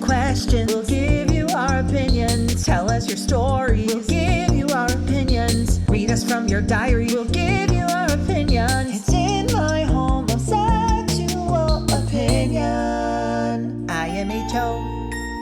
questions. We'll give you our opinions. Tell us your stories. We'll give you our opinions. Read us from your diary. We'll give you our opinions. It's in my homosexual opinion. IMHO.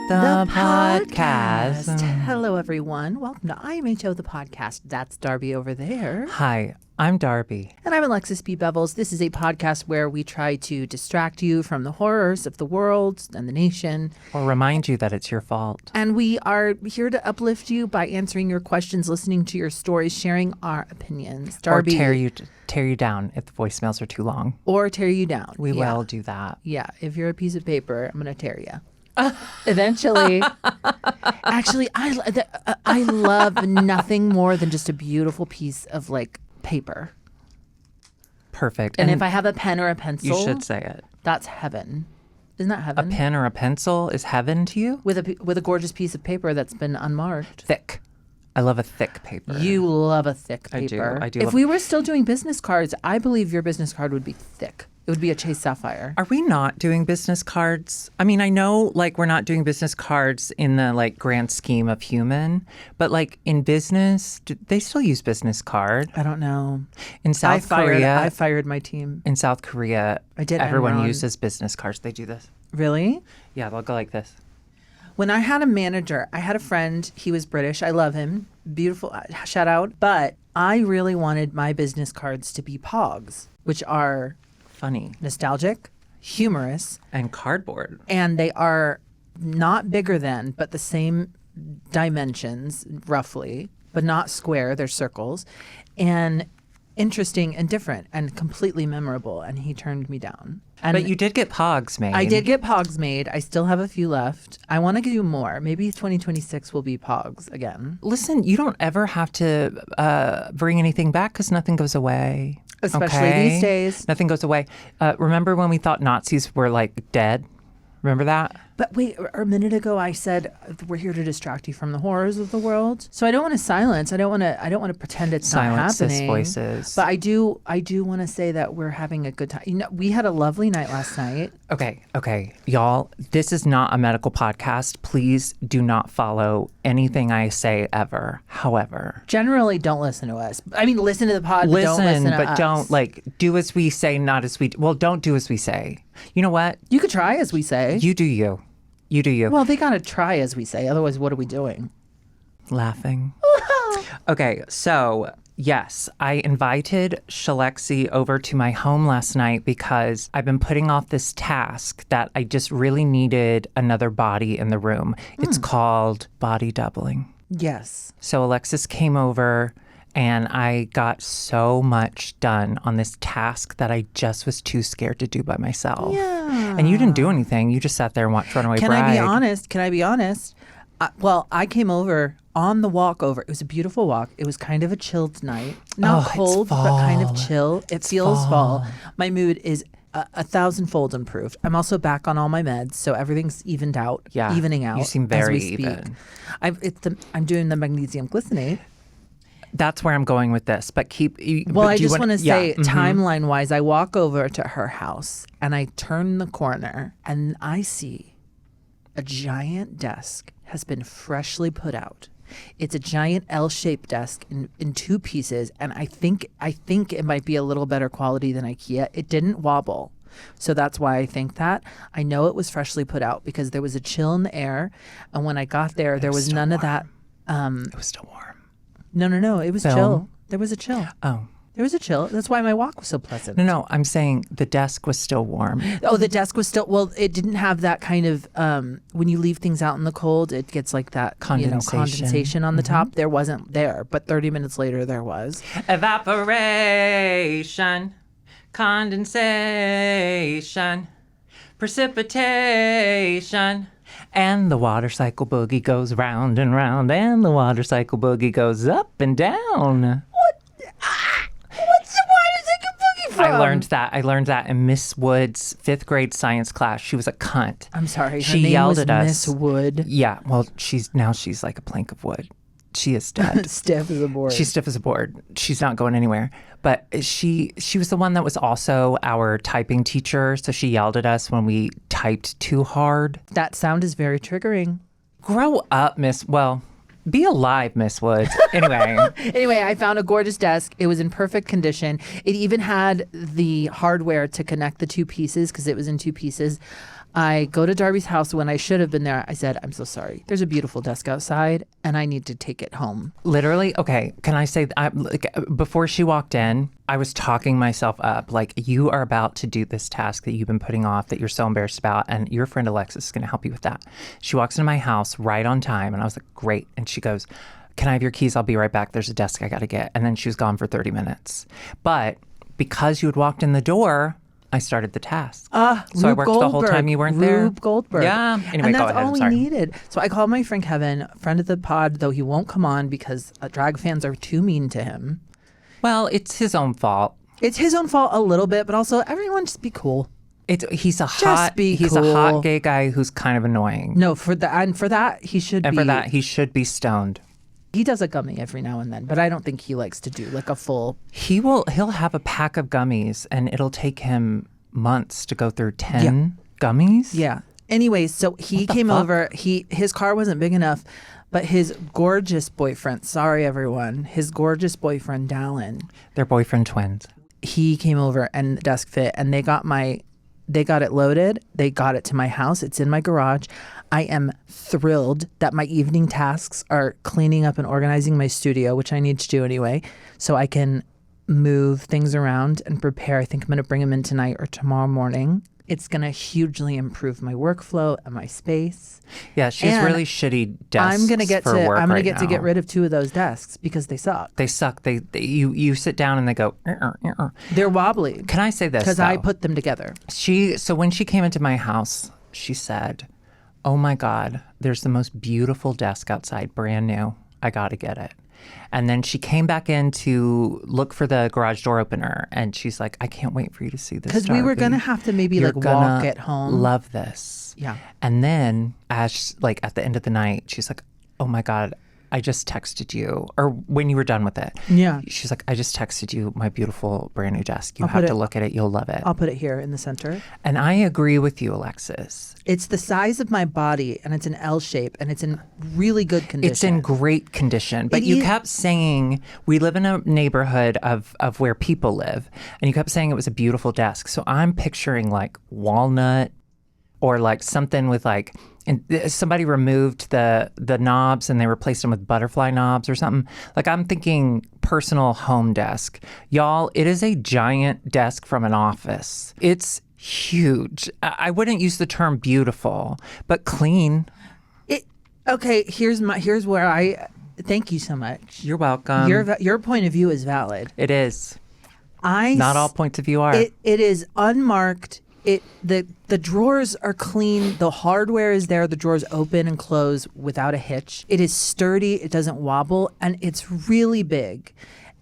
The podcast. Hello, everyone. Welcome to IMHO, the podcast. That's Darby over there. Hi, I'm Darby. And I'm Alexis B. Bevels. This is a podcast where we try to distract you from the horrors of the world and the nation. Or remind you that it's your fault. And we are here to uplift you by answering your questions, listening to your stories, sharing our opinions. Darby, or tear you down if the voicemails are too long. Or tear you down. We will do that. Yeah, if you're a piece of paper, I'm going to tear you. Eventually. Actually, I love nothing more than just a beautiful piece of like paper. Perfect. And if I have a pen or a pencil, you should say it. That's heaven. Isn't that heaven? A pen or a pencil is heaven to you? With a gorgeous piece of paper that's been unmarked. Thick. I love a thick paper. You love a thick paper. I do. If we were still doing business cards, I believe your business card would be thick. It would be a Chase Sapphire. Are we not doing business cards? I mean, I know like we're not doing business cards in the like grand scheme of human, but like in business, do they still use business card? I don't know. In South Korea, I fired my team. In South Korea, everyone uses business cards. They do this. Really? Yeah, they'll go like this. When I had a manager, I had a friend. He was British. I love him. Beautiful. Shout out. But I really wanted my business cards to be POGs, which are funny, nostalgic, humorous, and cardboard. And they are not bigger than, but the same dimensions, roughly, but not square. They're circles. And interesting and different and completely memorable. And he turned me down. But you did get POGs made. I did get POGs made. I still have a few left. I want to do more. Maybe 2026 will be POGs again. Listen, you don't ever have to bring anything back because nothing goes away. Especially these days. Nothing goes away. Remember when we thought Nazis were like dead? Remember that? But wait, a minute ago I said we're here to distract you from the horrors of the world. So I don't want to silence. I don't want to pretend it's not happening. Silence voices. But I do want to say that we're having a good time. You know, we had a lovely night last night. Okay, y'all. This is not a medical podcast. Please do not follow anything I say ever. However, generally don't listen to us. I mean, listen to the pod. But don't listen to us. Don't like do as we say, not as we. Well, don't do as we say. You know what? You could try as we say. You do you. You do you. Well, they got to try as we say. Otherwise, what are we doing? Laughing. Okay, so yes, I invited Shalexi over to my home last night because I've been putting off this task that I just really needed another body in the room. It's called body doubling. Yes. So Alexis came over and I got so much done on this task that I just was too scared to do by myself. Yeah. And you didn't do anything. You just sat there and watched Runaway Bride. Can I be honest? I came over on the walk over. It was a beautiful walk. It was kind of a chilled night. Not cold, but kind of chill. It feels fall. My mood is 1,000-fold improved. I'm also back on all my meds, so everything's evening out. You seem very even. I'm doing the magnesium glycinate. That's where I'm going with this, but I just want to say, timeline-wise, I walk over to her house, and I turn the corner, and I see a giant desk has been freshly put out. It's a giant L-shaped desk in two pieces, and I think it might be a little better quality than IKEA. It didn't wobble. So that's why I think that. I know it was freshly put out because there was a chill in the air, and when I got there, there was none of that. It was still warm. No. It was chill. There was a chill. Oh. There was a chill. That's why my walk was so pleasant. No. I'm saying the desk was still warm. Oh, the desk was still... Well, it didn't have that kind of... when you leave things out in the cold, it gets like that condensation on the top. There wasn't there. But 30 minutes later, there was. Evaporation. Condensation. Precipitation. And the water cycle boogie goes round and round, and the water cycle boogie goes up and down. What? What's the water cycle boogie from? I learned that in Miss Wood's 5th grade science class. She was a cunt. I'm sorry. She yelled at us. Miss Wood. Yeah. Well, she's like a plank of wood. She is dead. Stiff as a board. She's stiff as a board. She's not going anywhere. But she was the one that was also our typing teacher. So she yelled at us when we typed too hard. That sound is very triggering. Grow up, Miss. Well, be alive, Miss Woods. Anyway. Anyway, I found a gorgeous desk. It was in perfect condition. It even had the hardware to connect the two pieces because it was in two pieces. I go to Darby's house when I should have been there. I said, I'm so sorry. There's a beautiful desk outside and I need to take it home. Literally, okay, can I say, before she walked in, I was talking myself up. Like, you are about to do this task that you've been putting off that you're so embarrassed about, and your friend Alexis is going to help you with that. She walks into my house right on time, and I was like, great. And she goes, can I have your keys? I'll be right back. There's a desk I got to get. And then she was gone for 30 minutes. But because you had walked in the door, I started the task. So I worked the whole time you weren't there. Rube Goldberg. Yeah. Anyway, and go that's ahead. all I'm sorry. we needed. So I called my friend Kevin, friend of the pod, though he won't come on because drag fans are too mean to him. Well, it's his own fault. It's his own fault a little bit, but also everyone just be cool. He's a hot gay guy who's kind of annoying. No, for that he should he be stoned. He does a gummy every now and then, but I don't think he likes to do like a full. He'll have a pack of gummies and it'll take him months to go through 10 gummies. Yeah. Anyways, so he came over. His car wasn't big enough, but his gorgeous boyfriend, sorry everyone, his gorgeous boyfriend Dallin. They're boyfriend twins. He came over and the desk fit and they got it loaded. They got it to my house. It's in my garage. I am thrilled that my evening tasks are cleaning up and organizing my studio, which I need to do anyway, so I can move things around and prepare. I think I'm going to bring them in tonight or tomorrow morning. It's going to hugely improve my workflow and my space. Yeah, she's really shitty desks. I'm going to get to get rid of 2 of those desks because they suck. They suck. You sit down and they go. They're wobbly. Can I say this? Because I put them together. So when she came into my house, she said, "Oh my God, there's the most beautiful desk outside, brand new. I got to get it." And then she came back in to look for the garage door opener, and she's like, "I can't wait for you to see this." Because we were gonna have to maybe walk it home. Love this. Yeah. And then at the end of the night, she's like, "Oh my God, I just texted you," or when you were done with it. Yeah. She's like, "I just texted you my beautiful brand new desk. You have to look at it. You'll love it." I'll put it here in the center. And I agree with you, Alexis. It's the size of my body, and it's an L shape, and it's in really good condition. It's in great condition. But you kept saying, we live in a neighborhood of where people live, and you kept saying it was a beautiful desk. So I'm picturing like walnut or like something with like, and somebody removed the knobs and they replaced them with butterfly knobs or something. Like, I'm thinking personal home desk. Y'all, it is a giant desk from an office. It's huge. I wouldn't use the term beautiful, but clean. Okay, here's where I thank you so much. You're welcome. Your point of view is valid. It is. Not all points of view are. It is unmarked. The drawers are clean. The hardware is there. The drawers open and close without a hitch. It is sturdy. It doesn't wobble, and it's really big.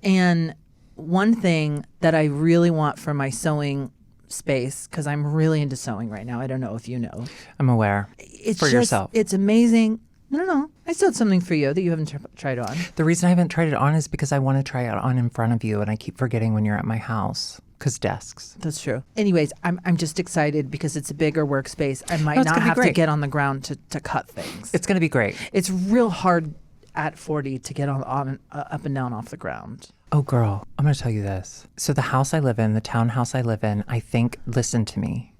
And one thing that I really want for my sewing space, because I'm really into sewing right now. I don't know if you know. I'm aware. It's for yourself. It's amazing. No. I sewed something for you that you haven't tried on. The reason I haven't tried it on is because I want to try it on in front of you, and I keep forgetting when you're at my house. Because desks. That's true. Anyways, I'm just excited because it's a bigger workspace. I might not have to get on the ground to cut things. It's going to be great. It's real hard at 40 to get on up and down off the ground. Oh, girl, I'm going to tell you this. So the house I live in, the townhouse I live in, I think, listen to me.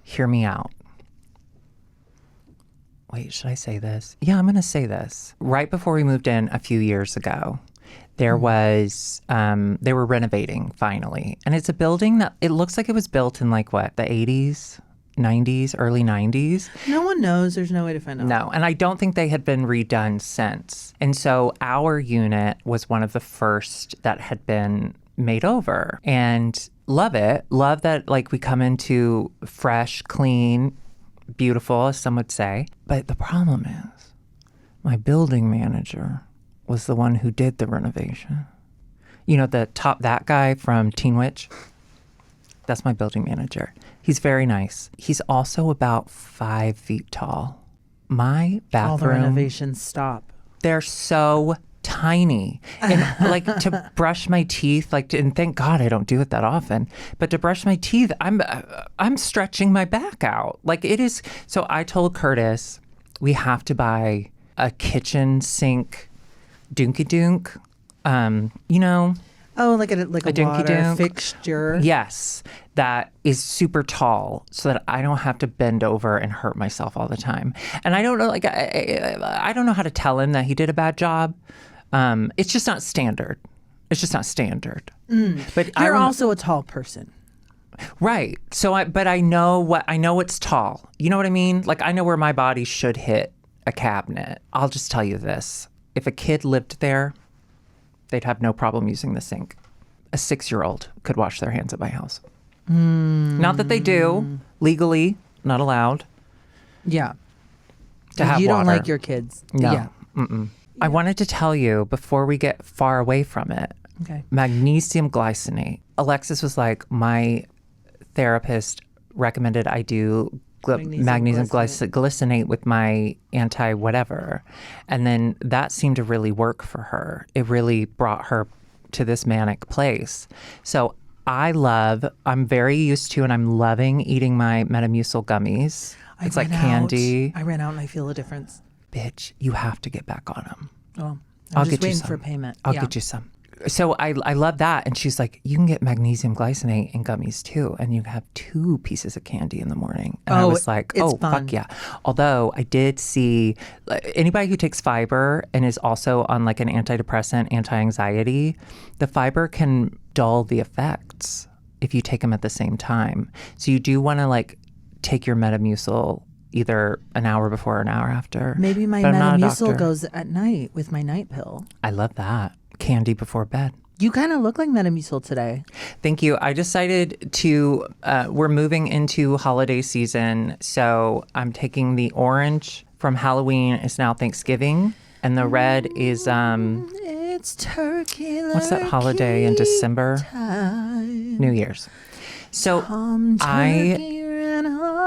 Hear me out. Wait, should I say this? Yeah, I'm going to say this. Right before we moved in a few years ago, there was, they were renovating finally. And it's a building that, it looks like it was built in like what, the 80s, 90s, early 90s. No one knows. There's no way to find out. No, and I don't think they had been redone since. And so our unit was one of the first that had been made over. And love it. Love that like we come into fresh, clean, beautiful, as some would say. But the problem is my building manager was the one who did the renovation. You know, that guy from Teen Witch? That's my building manager. He's very nice. He's also about 5 feet tall. My bathroom... All the renovations stop. they're so tiny. And like to brush my teeth, and thank God I don't do it that often, but to brush my teeth, I'm stretching my back out. Like it is. So I told Curtis, we have to buy a kitchen sink doonky dunk. Oh, like a dinky water dunk fixture. Yes, that is super tall, so that I don't have to bend over and hurt myself all the time. And I don't know, I don't know how to tell him that he did a bad job. It's just not standard. It's just not standard. But you're also a tall person, right? So I know what's tall. You know what I mean? Like I know where my body should hit a cabinet. I'll just tell you this: if a kid lived there, they'd have no problem using the sink. A 6-year-old could wash their hands at my house. Not that they do. Legally, not allowed. Yeah. To have you water. Don't like your kids. No. Yeah. Yeah. I wanted to tell you, before we get far away from it, okay. Magnesium glycinate. Alexis was like, my therapist recommended I do magnesium glycinate with my anti-whatever. And then that seemed to really work for her. It really brought her to this manic place. So I'm very used to and I'm loving eating my Metamucil gummies. It's like candy. I ran out and I feel a difference. Bitch, you have to get back on them. Oh, I'll just get you waiting some. for payment. I'll get you some. So I love that. And she's like, you can get magnesium glycinate in gummies too. And you have 2 pieces of candy in the morning. And I was like, fun. Fuck yeah. Although I did see anybody who takes fiber and is also on like an antidepressant, anti-anxiety, the fiber can dull the effects if you take them at the same time. So you do want to like take your Metamucil either an hour before or an hour after. Maybe my Metamucil goes at night with my night pill. I love that. Candy before bed. You kind of look like Metamucil today. Thank you. I decided to, we're moving into holiday season. So I'm taking the orange from Halloween is now Thanksgiving. And the red is, it's turkey. What's that holiday in December? Time. New Year's. So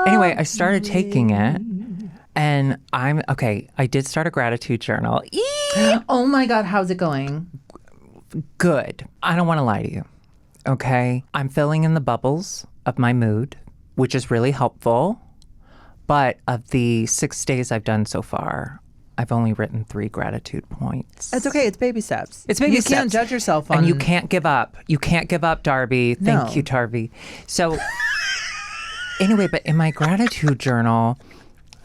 anyway, I started taking it. And I did start a gratitude journal. Oh my God, how's it going? Good. I don't want to lie to you. Okay. I'm filling in the bubbles of my mood, which is really helpful. But of the 6 days I've done so far, I've only written 3 gratitude points. It's okay. It's baby steps. It's baby steps. You can't judge yourself on... And you can't give up. You can't give up, Darby. Thank you, Darby. So anyway, but in my gratitude journal,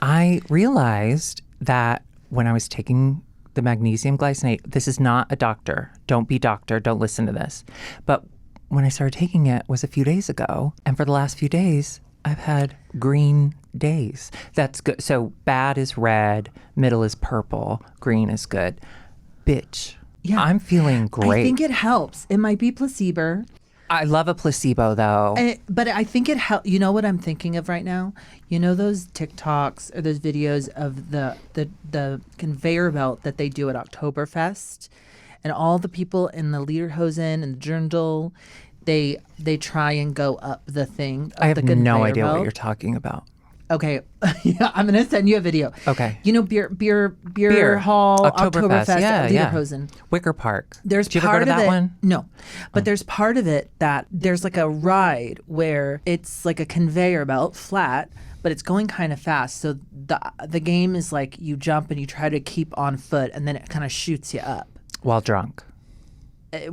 I realized that when I was taking the magnesium glycinate, this is not a doctor. Don't be doctor. Don't listen to this. But when I started taking it was a few days ago. And for the last few days, I've had green days. That's good. So bad is red, middle is purple, green is good. Bitch, yeah. I'm feeling great. I think it helps. It might be placebo. I love a placebo, though. But I think it helps. You know what I'm thinking of right now? You know those TikToks or those videos of the conveyor belt that they do at Oktoberfest? And all the people in the Lederhosen and the Dirndl, they try and go up the thing. I have no idea what you're talking about. Okay. Yeah, I'm going to send you a video. Okay. You know, beer hall, Oktoberfest, Lederhosen. Wicker Park. There's Did you part ever go to of that it, one? No. But there's part of it that there's like a ride where it's like a conveyor belt, flat, but it's going kind of fast. So the game is like you jump and you try to keep on foot and then it kind of shoots you up. While drunk.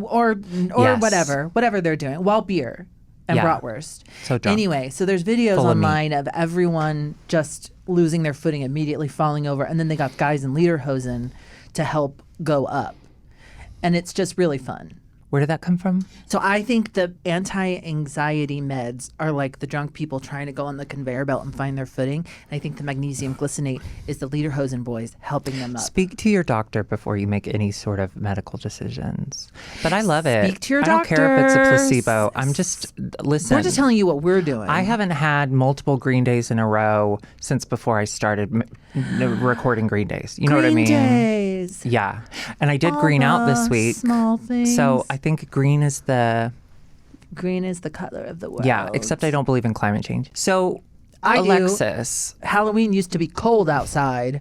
Or yes. whatever they're doing. While beer. And bratwurst. So drunk. Anyway, so there's videos online of everyone just losing their footing immediately, falling over, and then they got guys in Lederhosen to help go up. And it's just really fun. Where did that come from? So I think the anti-anxiety meds are like the drunk people trying to go on the conveyor belt and find their footing. And I think the magnesium glycinate is the Lederhosen boys helping them up. Speak to your doctor before you make any sort of medical decisions. But I love it. Speak to your doctor. I don't care if it's a placebo. I'm just, listen. We're just telling you what we're doing. I haven't had multiple green days in a row since before I started recording green days. You know what I mean? Green days. Yeah. And I did green out this week. Small things. So I think green is the color of the world. Yeah, except I don't believe in climate change. So Alexis. Halloween used to be cold outside.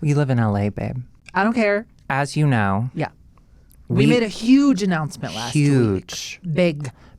You live in LA, babe. I don't care. As you know. Yeah. We made a huge announcement last week.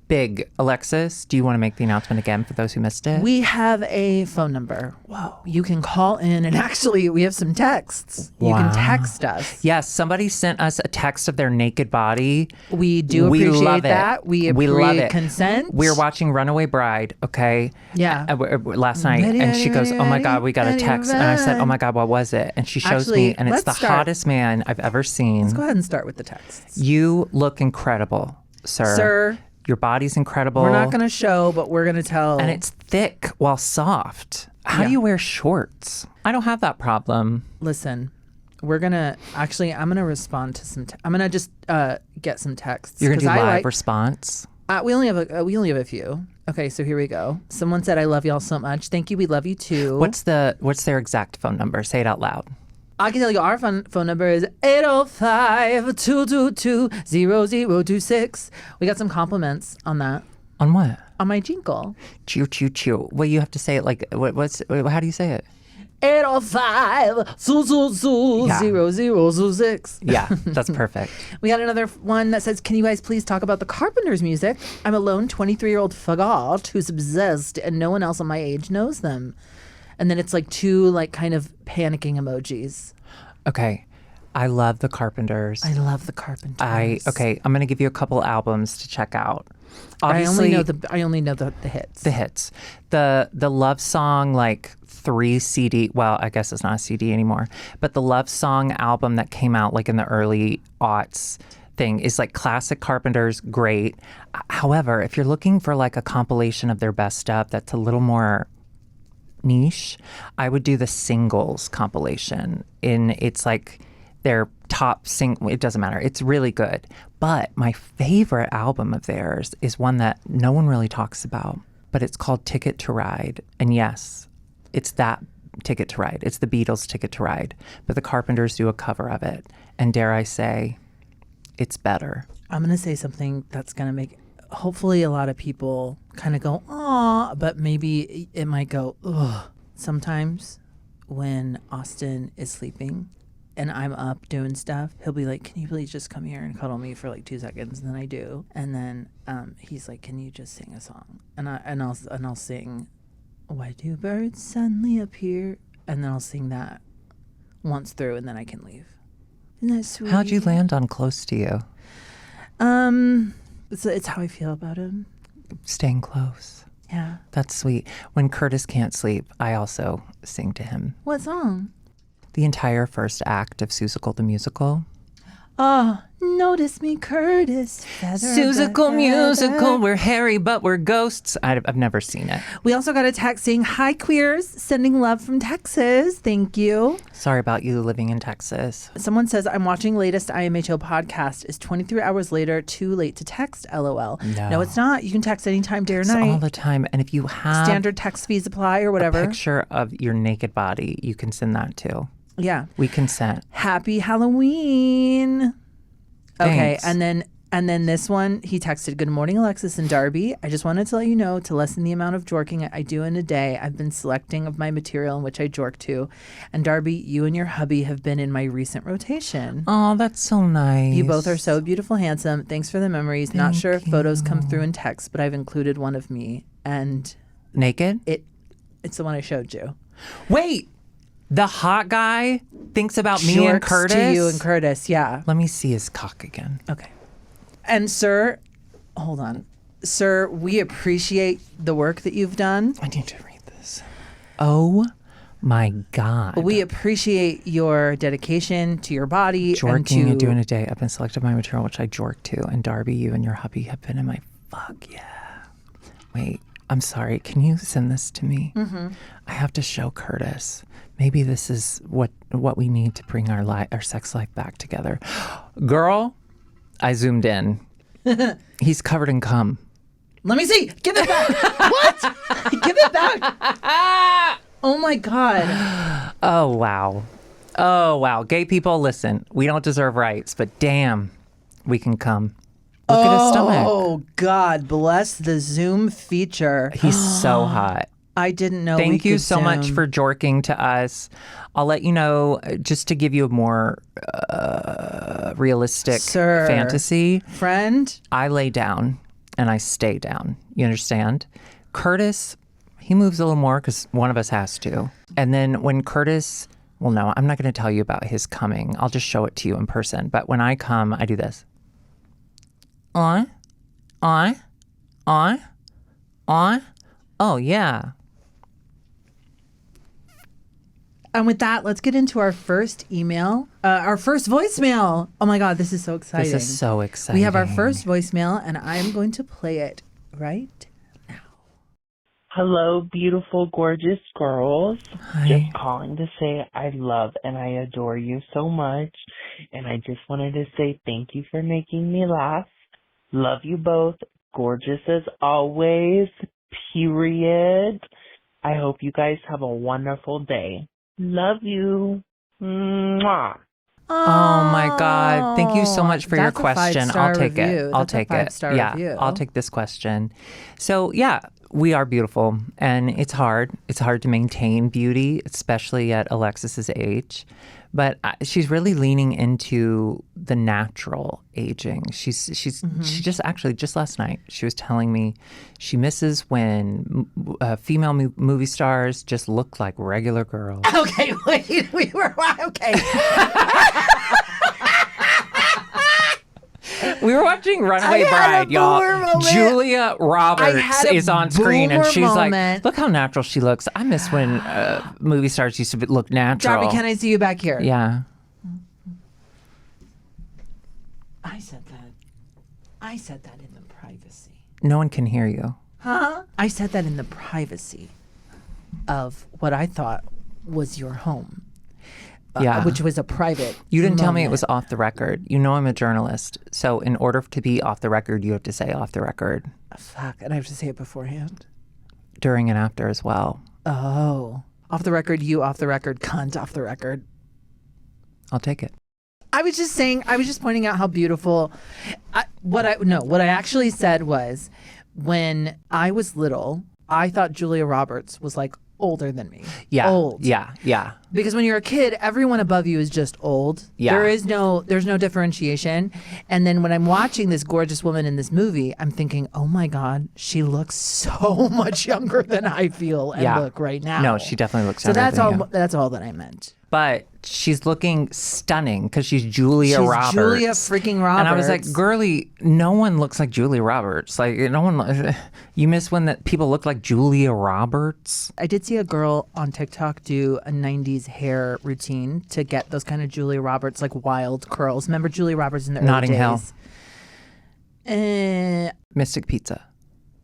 Big. Alexis, do you want to make the announcement again for those who missed it? We have a phone number. Whoa. You can call in, and actually we have some texts. You can text us. Yes, somebody sent us a text of their naked body. We do appreciate that. We love it. Consent. We were watching Runaway Bride, okay? Yeah. Last night, and she goes, oh my God, we got a text. And I said, oh my God, what was it? And she shows me, and it's the hottest man I've ever seen. Let's go ahead and start with the texts. You look incredible, sir. Your body's incredible. We're not going to show, but we're going to tell. And it's thick while soft. How do you wear shorts? I don't have that problem. Listen, we're going to, actually, I'm going to respond to some, I'm going to just get some texts. You're going to do live response? We only have a few. Okay, so here we go. Someone said, I love y'all so much. Thank you. We love you too. What's their exact phone number? Say it out loud. I can tell you our phone number is 805-222-0026. We got some compliments on that. On what? On my jingle. Choo, choo, choo. Well, you have to say it like, how do you say it? 805-0026. Yeah, that's perfect. We got another one that says, can you guys please talk about the Carpenters music? I'm a lone 23-year-old fagot who's obsessed and no one else on my age knows them. And then it's like two like kind of panicking emojis. Okay. I love the Carpenters. I love the Carpenters. I'm going to give you a couple albums to check out. Obviously, I only know the hits. The hits. The Love Song like 3 CD. Well, I guess it's not a CD anymore. But the Love Song album that came out like in the early aughts thing is like classic Carpenters, great. However, if you're looking for like a compilation of their best stuff that's a little more niche, I would do the singles compilation. It's like their top it doesn't matter. It's really good. But my favorite album of theirs is one that no one really talks about, but it's called Ticket to Ride. And yes, it's that Ticket to Ride. It's the Beatles' Ticket to Ride, but the Carpenters do a cover of it. And dare I say, it's better. I'm going to say something that's going to make hopefully a lot of people kind of go, aw, but maybe it might go, ugh. Sometimes when Austin is sleeping and I'm up doing stuff, he'll be like, can you please just come here and cuddle me for like 2 seconds? And then I do. And then he's like, can you just sing a song? And I'll sing, why do birds suddenly appear? And then I'll sing that once through and then I can leave. Isn't that sweet? How'd you land on Close to You? It's how I feel about him. Staying close. Yeah. That's sweet. When Curtis can't sleep, I also sing to him. What song? The entire first act of Seussical the Musical. Oh, notice me, Curtis. Seussical musical. We're hairy, but we're ghosts. I've never seen it. We also got a text saying, hi, queers. Sending love from Texas. Thank you. Sorry about you living in Texas. Someone says, I'm watching latest IMHO podcast. Is 23 hours later too late to text? LOL. No, it's not. You can text anytime, day or night. All the time. And if you have standard text fees apply or whatever. A picture of your naked body, you can send that too. Yeah. We consent. Happy Halloween. Thanks. Okay. And then this one, he texted, good morning, Alexis and Darby. I just wanted to let you know, to lessen the amount of jorking I do in a day, I've been selecting of my material in which I jork to. And Darby, you and your hubby have been in my recent rotation. Oh, that's so nice. You both are so beautiful, handsome. Thanks for the memories. Not sure if photos come through in text, but I've included one of me. And naked? It's the one I showed you. Wait. The hot guy thinks about me and Curtis? To you and Curtis, yeah. Let me see his cock again. Okay. And sir, hold on. Sir, we appreciate the work that you've done. I need to read this. Oh my God. We appreciate your dedication to your body. Jorking and doing a day. I've been selected my material, which I jork to. And Darby, you and your hubby have been in my fuck yeah. Wait, I'm sorry. Can you send this to me? Mm-hmm. I have to show Curtis. Maybe this is what we need to bring our sex life back together. Girl, I zoomed in. He's covered in cum. Let me see. Give it back. What? Give it back. Oh my God. Oh, wow. Oh, wow. Gay people, listen, we don't deserve rights, but damn, we can come. Look at his stomach. Oh, God bless the Zoom feature. He's so hot. I didn't know. Thank you so much for jorking to us. I'll let you know, just to give you a more realistic fantasy. Friend? I lay down and I stay down. You understand? Curtis, he moves a little more because one of us has to. And then when Curtis, well, no, I'm not going to tell you about his coming. I'll just show it to you in person. But when I come, I do this. On. Oh, yeah. And with that, let's get into our first email, our first voicemail. Oh my God, this is so exciting. This is so exciting. We have our first voicemail, and I'm going to play it right now. Hello, beautiful, gorgeous girls. Hi. Just calling to say I love and I adore you so much. And I just wanted to say thank you for making me laugh. Love you both. Gorgeous as always. Period. I hope you guys have a wonderful day. Love you. Mwah. Oh my God. Thank you so much for your question. I'll take it. I'll take it. Yeah, review. I'll take this question. So, yeah, we are beautiful and it's hard. It's hard to maintain beauty, especially at Alexis's age. But she's really leaning into the natural aging. She just last night, she was telling me she misses when female movie stars just look like regular girls. Okay, wait, we were okay. We were watching Runaway Bride, y'all. Julia Roberts is on screen, and she's like, "Look how natural she looks." I miss when movie stars used to look natural. Darby, can I see you back here? Yeah. I said that in the privacy. No one can hear you. Huh? I said that in the privacy of what I thought was your home. Yeah. Which was a private You didn't tell me it moment. was off the record. You know I'm a journalist. So in order to be off the record, you have to say off the record. Fuck, and I have to say it beforehand? During and after as well. Oh. Off the record, you off the record, cunt off the record. I'll take it. I was just pointing out how beautiful. What I actually said was, when I was little, I thought Julia Roberts was like older than me. Yeah. Old. Yeah. Because when you're a kid, everyone above you is just old. Yeah. There's no differentiation. And then when I'm watching this gorgeous woman in this movie, I'm thinking, oh my God, she looks so much younger than I feel and look right now. No, she definitely looks so younger than you. That's all that I meant. But she's looking stunning because she's Julia Roberts. Julia freaking Roberts. And I was like, girly, no one looks like Julia Roberts. Like, no one. You miss when that people look like Julia Roberts? I did see a girl on TikTok do a 90s hair routine to get those kind of Julia Roberts, like wild curls. Remember Julia Roberts in the Notting early Hill. days? Mystic Pizza.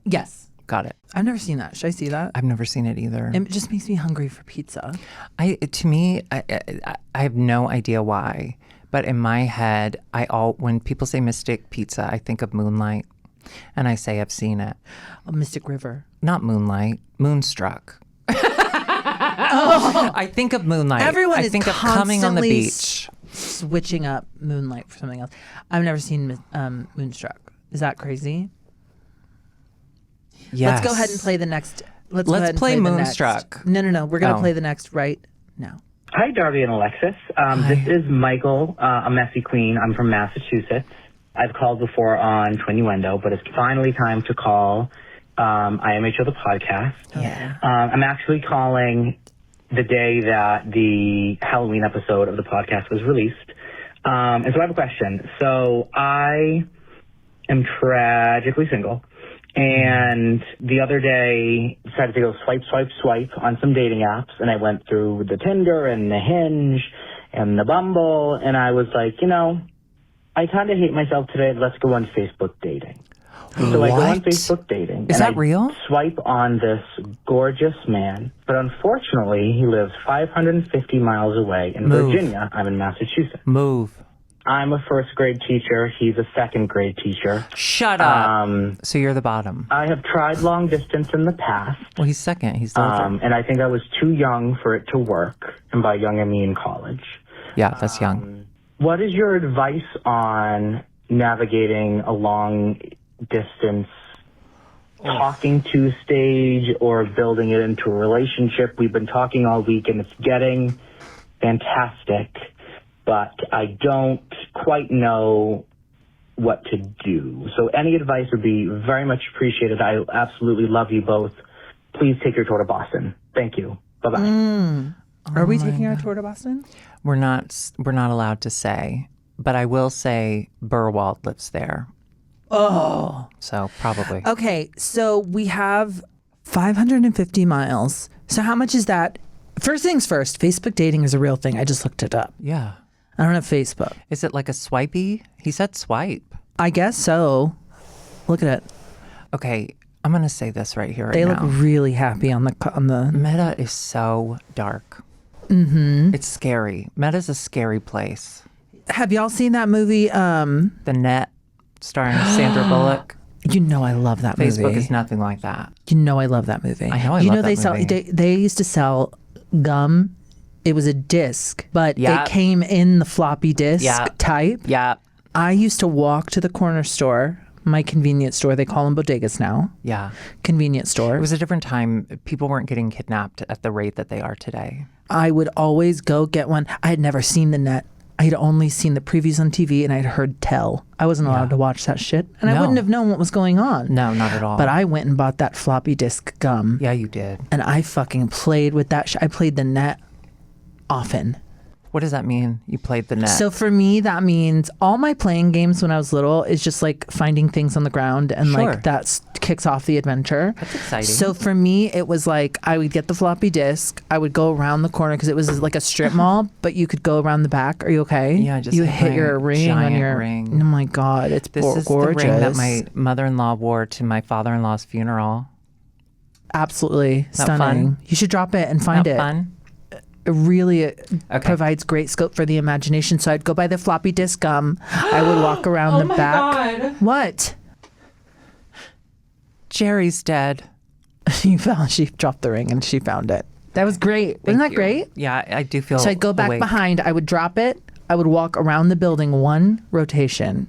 Yes. Got it. I've never seen that. Should I see that? I've never seen it either. It just makes me hungry for pizza. I have no idea why, but in my head, when people say Mystic Pizza, I think of Moonlight, and I say I've seen it. Oh, Mystic River. Not Moonlight, Moonstruck. I think of Moonlight. Everyone I is think of coming on the beach. Switching up Moonlight for something else. I've never seen Moonstruck. Is that crazy? Yes. Let's go ahead and play the next. Let's play Moonstruck. No. We're going to play the next right now. Hi, Darby and Alexis. This is Michael, a messy queen. I'm from Massachusetts. I've called before on Twinnuendo, but it's finally time to call IMHO the podcast. Yeah. I'm actually calling the day that the Halloween episode of the podcast was released. And so I have a question. So I am tragically single. And the other day, decided to go swipe on some dating apps. And I went through the Tinder and the Hinge and the Bumble. And I was like, I kind of hate myself today. Let's go on Facebook dating. So I go on Facebook dating. Is that real? Swipe on this gorgeous man. But unfortunately, he lives 550 miles away in Virginia. I'm in Massachusetts. Move. I'm a first grade teacher. He's a second grade teacher. Shut up. So you're the bottom. I have tried long distance in the past. Well, he's second. He's the other. And I think I was too young for it to work. And by young, I mean college. Yeah, that's young. What is your advice on navigating a long distance talking to stage or building it into a relationship. We've been talking all week and it's getting fantastic, but I don't quite know what to do. So any advice would be very much appreciated. I absolutely love you both. Please take your tour to Boston. Thank you. Bye-bye. Are we taking our tour to Boston? We're not allowed to say, but I will say Burwald lives there. Oh. So probably. Okay, so we have 550 miles. So how much is that? First things first, Facebook dating is a real thing. I just looked it up. Yeah. I don't have Facebook. Is it like a swipey? He said swipe. I guess so. Look at it. Okay, I'm going to say this right here right They now. look really happy on the Meta is so dark. Mm-hmm. It's scary. Meta's a scary place. Have y'all seen that movie? The Net, starring Sandra Bullock. You know I love that movie. Facebook is nothing like that. You know I love that movie. I know I love that movie. They used to sell gum. It was a disc, but Yep. it came in the floppy disk Yep. type. Yeah. I used to walk to the corner store, my convenience store. They call them bodegas now. Yeah. Convenience store. It was a different time. People weren't getting kidnapped at the rate that they are today. I would always go get one. I had never seen the Net. I had only seen the previews on TV and I'd heard Tell. I wasn't allowed to watch that shit. And I No. wouldn't have known what was going on. No, not at all. But I went and bought that floppy disk gum. Yeah, you did. And I fucking played with that. I played the Net often. What does that mean? You played the Net. So for me, that means all my playing games when I was little is just like finding things on the ground and Sure. like that kicks off the adventure. That's exciting. So for me, it was like I would get the floppy disk. I would go around the corner because it was like a strip mall, but you could go around the back. Are you okay? Yeah, just you a hit your ring on giant your ring. Oh my god, it's this is gorgeous. the ring that my mother-in-law wore to my father-in-law's funeral. Absolutely Not stunning. fun? You should drop it and find Not it. fun? It really Okay. provides great scope for the imagination. So I'd go buy the floppy disk gum. I would walk around the back. God. What? Jerry's dead. She dropped the ring and she found it. That was great. Wasn't that you. great? Yeah, I do feel So I'd go back awake. behind. I would drop it. I would walk around the building one rotation,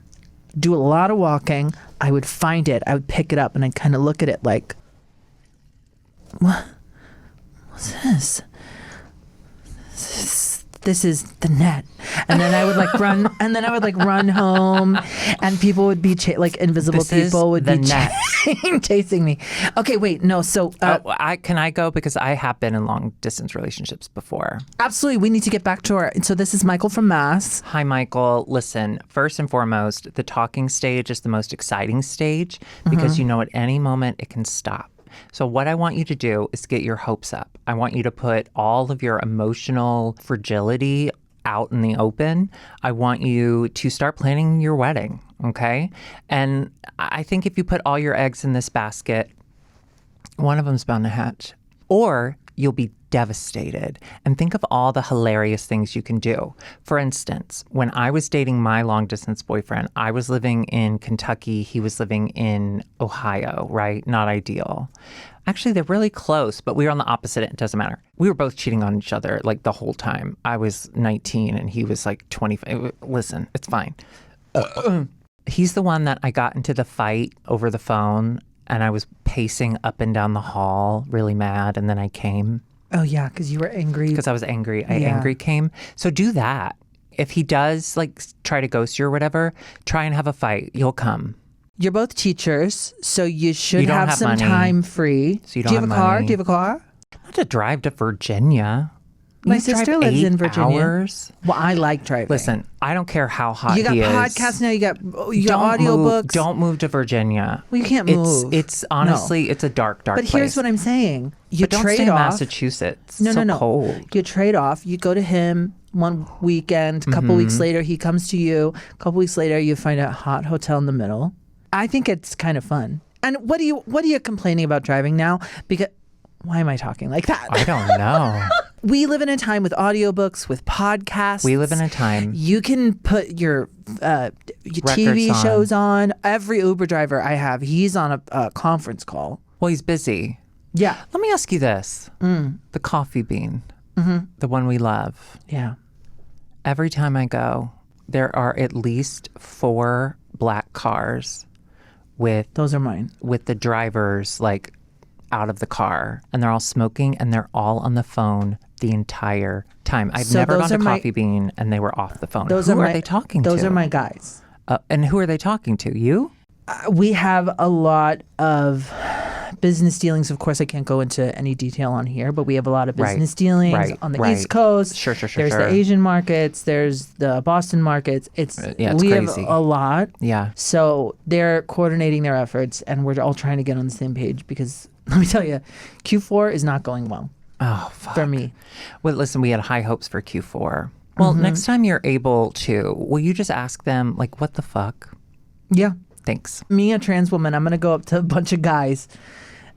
do a lot of walking. I would find it. I would pick it up and I'd kind of look at it like, what's this? This is the Net. And then I would like run, and then I would like run home, and people would be like invisible This is people would the be Net. chasing me. Okay, wait, no. So Can I go? Because I have been in long distance relationships before. absolutely, we need to get back to our. So this is Michael from Mass. Hi, Michael. Listen, first and foremost, the talking stage is the most exciting stage because you know at any moment it can stop. So what I want you to do is get your hopes up. I want you to put all of your emotional fragility out in the open. I want you to start planning your wedding, okay? And I think if you put all your eggs in this basket, one of them's bound to hatch. Or you'll be devastated. And think of all the hilarious things you can do. For instance, when I was dating my long distance boyfriend, I was living in Kentucky. He was living in Ohio, right? Not ideal. Actually, they're really close, but we were on the opposite end. It doesn't matter. We were both cheating on each other like the whole time. I was 19 and he was like 25. Listen, it's fine. He's the one that I got into the fight over the phone and I was pacing up and down the hall really mad, and then I came. Oh yeah, because you were angry. Because I was angry. I Yeah. angry came. So do that. If he does like try to ghost you or whatever, try and have a fight. You'll come. You're both teachers, so you should You don't have have some money, time free. so you Do you don't have a have car? money. Do you have a car? Not to drive to Virginia. My You drive sister lives 8 in Virginia. hours. Well, I like driving. Listen, I don't care how hot you got he is. podcasts now. You got Don't audiobooks. move, don't move to Virginia. Well, you can't move. It's honestly, it's a dark But place. here's what I'm saying. You But don't trade stay in off. Massachusetts. No, It's so no. cold. You trade off. You go to him one weekend. A couple weeks later, he comes to you. A couple weeks later, you find a hot hotel in the middle. I think it's kind of fun. And what are you complaining about driving now? Because why am I talking like that? I don't know. We live in a time with audiobooks, with podcasts. We live in a time. You can put your TV on. shows on. Every Uber driver I have, he's on a conference call. Well, he's busy. Yeah. Let me ask you this. The coffee bean, the one we love. Yeah. Every time I go, there are at least 4 black cars with Those are mine. with the drivers like out of the car, and they're all smoking, and they're all on the phone the entire time. I've never gone to Coffee Bean, and they were off the phone. Who are they talking to? Those are my guys. And who are they talking to? You? We have a lot of business dealings. Of course, I can't go into any detail on here, but we have a lot of business dealings on the East Coast. Sure. There's the Asian markets. There's the Boston markets. It's we crazy. have a lot. Yeah. So they're coordinating their efforts, and we're all trying to get on the same page because let me tell you, Q4 is not going well. Oh, fuck. For me. Well, listen, we had high hopes for Q4. Well, next time you're able to, will you just ask them, like, what the fuck? Yeah. Thanks. Me, a trans woman, I'm going to go up to a bunch of guys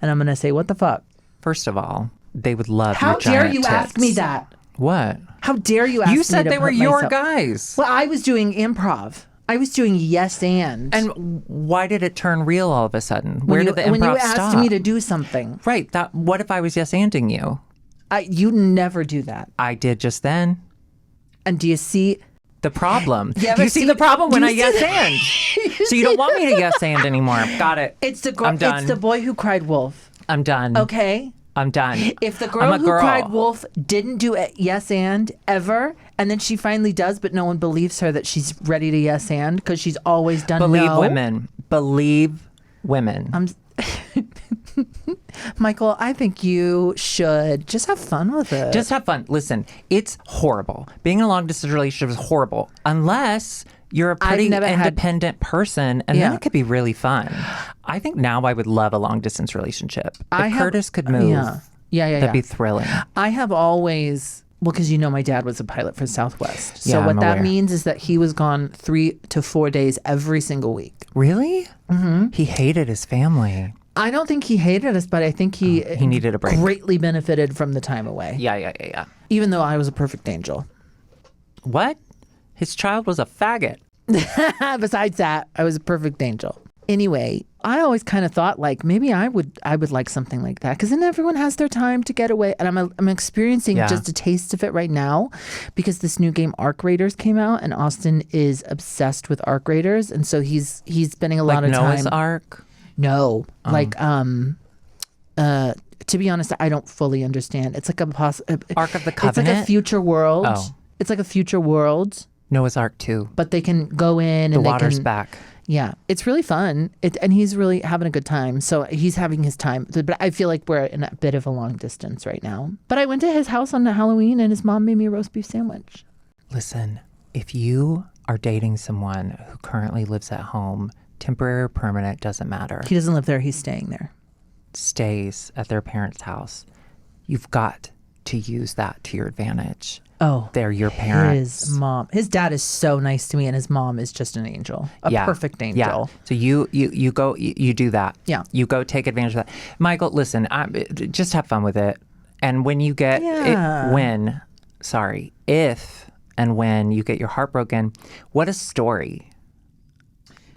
and I'm going to say, what the fuck? First of all, they would love How your giant dare you tits. ask me that? What? How dare you ask me You said to they were put your myself- guys. Well, I was doing improv. I was doing yes and. And why did it turn real all of a sudden? Where did the improv when you asked stop? me to do something. Right. What if I was yes-anding you? You never do that. I did just then. And do you see the problem? You Do you see the problem when I yes-and? So you don't want me to yes-and anymore. Got it. It's the I'm done. It's the boy who cried wolf. I'm done. Okay. I'm done. If the girl who cried wolf didn't do it yes and ever, and then she finally does, but no one believes her that she's ready to yes and because she's always done Believe no. women. Believe women. Michael, I think you should just have fun with it. Just have fun. Listen, it's horrible. Being in a long distance relationship is horrible unless you're a pretty independent person, and then it could be really fun. I think now I would love a long distance relationship. If Curtis could move, that'd be thrilling. I have always, because my dad was a pilot for Southwest. So Yeah, what I'm that aware. means is that he was gone 3 to 4 days every single week. Really? Mm-hmm. He hated his family. I don't think he hated us, but I think he needed a break. Greatly benefited from the time away. Yeah. Even though I was a perfect angel. What? His child was a faggot. Besides that, I was a perfect angel. Anyway, I always kind of thought like maybe I would like something like that because then everyone has their time to get away, and I'm experiencing just a taste of it right now because this new game Arc Raiders came out, and Austin is obsessed with Arc Raiders, and so he's spending a lot of Noah's time. Ark. No, to be honest, I don't fully understand. It's like Ark of the Covenant. It's like a future world. Oh. It's like a future world. Noah's Ark 2. But they can go in and the water's back. Yeah, it's really fun. And he's really having a good time. So he's having his time. But I feel like we're in a bit of a long distance right now. But I went to his house on Halloween and his mom made me a roast beef sandwich. Listen, if you are dating someone who currently lives at home, temporary or permanent, doesn't matter. He doesn't live there. He's staying there. Stays at their parents' house. You've got to use that to your advantage. Oh, they're your parents. His dad is so nice to me, and his mom is just an angel, a perfect angel. Yeah. So you go, you do that. Yeah. You go take advantage of that. Michael, listen, just have fun with it. And when you get if and when you get your heart broken, what a story.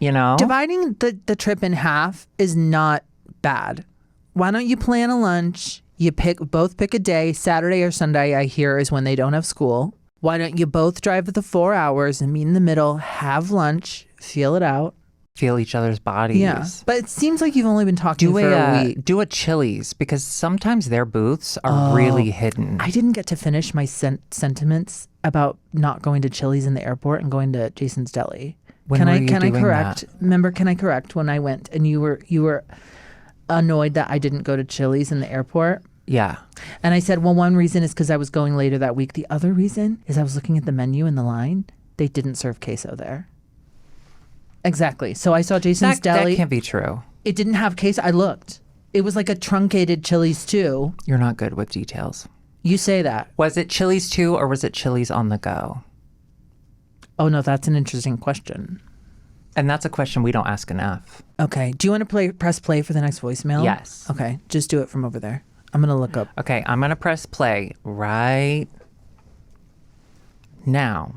Dividing the trip in half is not bad. Why don't you plan a lunch? You both pick a day. Saturday or Sunday, I hear, is when they don't have school. Why don't you both drive the 4 hours and meet in the middle, have lunch, feel it out. Feel each other's bodies. Yeah, but it seems like you've only been talking for a week. Do a Chili's, because sometimes their booths are really hidden. I didn't get to finish my sentiments about not going to Chili's in the airport and going to Jason's Deli. Can I correct? That? Remember, can I correct when I went and you were annoyed that I didn't go to Chili's in the airport? Yeah. And I said, well, one reason is because I was going later that week. The other reason is I was looking at the menu in the line. They didn't serve queso there. Exactly. So I saw Jason's Deli. That can't be true. It didn't have queso. I looked. It was like a truncated Chili's too. You're not good with details. You say that. Was it Chili's too, or was it Chili's on the go? Oh, no, that's an interesting question. And that's a question we don't ask enough. Okay. Do you want to press play for the next voicemail? Yes. Okay. Just do it from over there. I'm going to look up. Okay. I'm going to press play right now.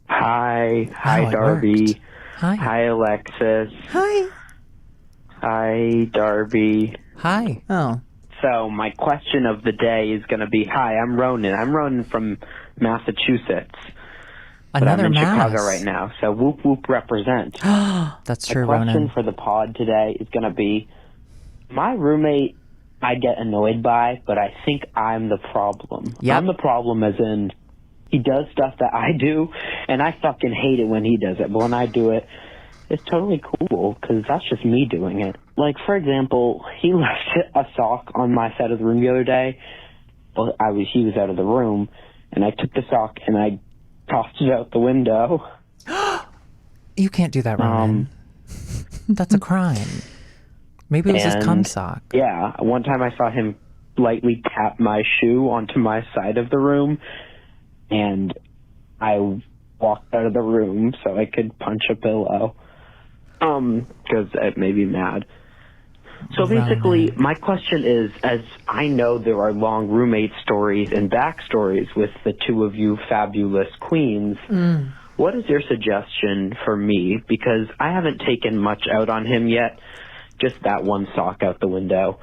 Hi, Darby. Hi. Hi, Alexis. Hi. Hi, Darby. Hi. Oh. So my question of the day is going to be, hi, I'm Ronan. I'm Ronan from Massachusetts. but Another I'm in mass. Chicago right now, so whoop whoop represent. That's true, The question Ronan. for the pod today is going to be, my roommate I get annoyed by, but I think I'm the problem. Yep. I'm the problem as in he does stuff that I do, and I fucking hate it when he does it, but when I do it, it's totally cool, because that's just me doing it. Like, for example, he left a sock on my side of the room the other day. Well, he was out of the room, and I took the sock and I tossed it out the window. You can't do that, Ronan. That's a crime. Maybe it was his cum sock. Yeah, one time I saw him lightly tap my shoe onto my side of the room, and I walked out of the room so I could punch a pillow, because it made me mad. So basically, my question is, as I know there are long roommate stories and backstories with the two of you fabulous queens, what is your suggestion for me? Because I haven't taken much out on him yet, just that one sock out the window.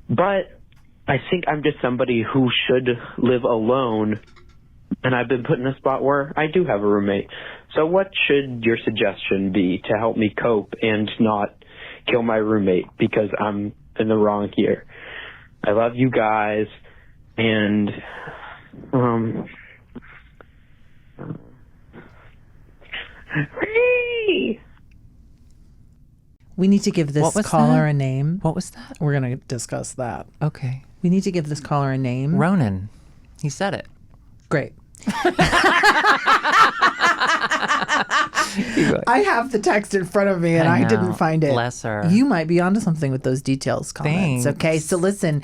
But I think I'm just somebody who should live alone, and I've been put in a spot where I do have a roommate. So what should your suggestion be to help me cope and not kill my roommate because I'm in the wrong here? I love you guys, and We need to give this caller a name. What was that? We're going to discuss that. Okay. We need to give this caller a name. Ronan. He said it. Great. I have the text in front of me and I didn't find it. Bless her. You might be onto something with those details comments. Thanks. Okay, so listen,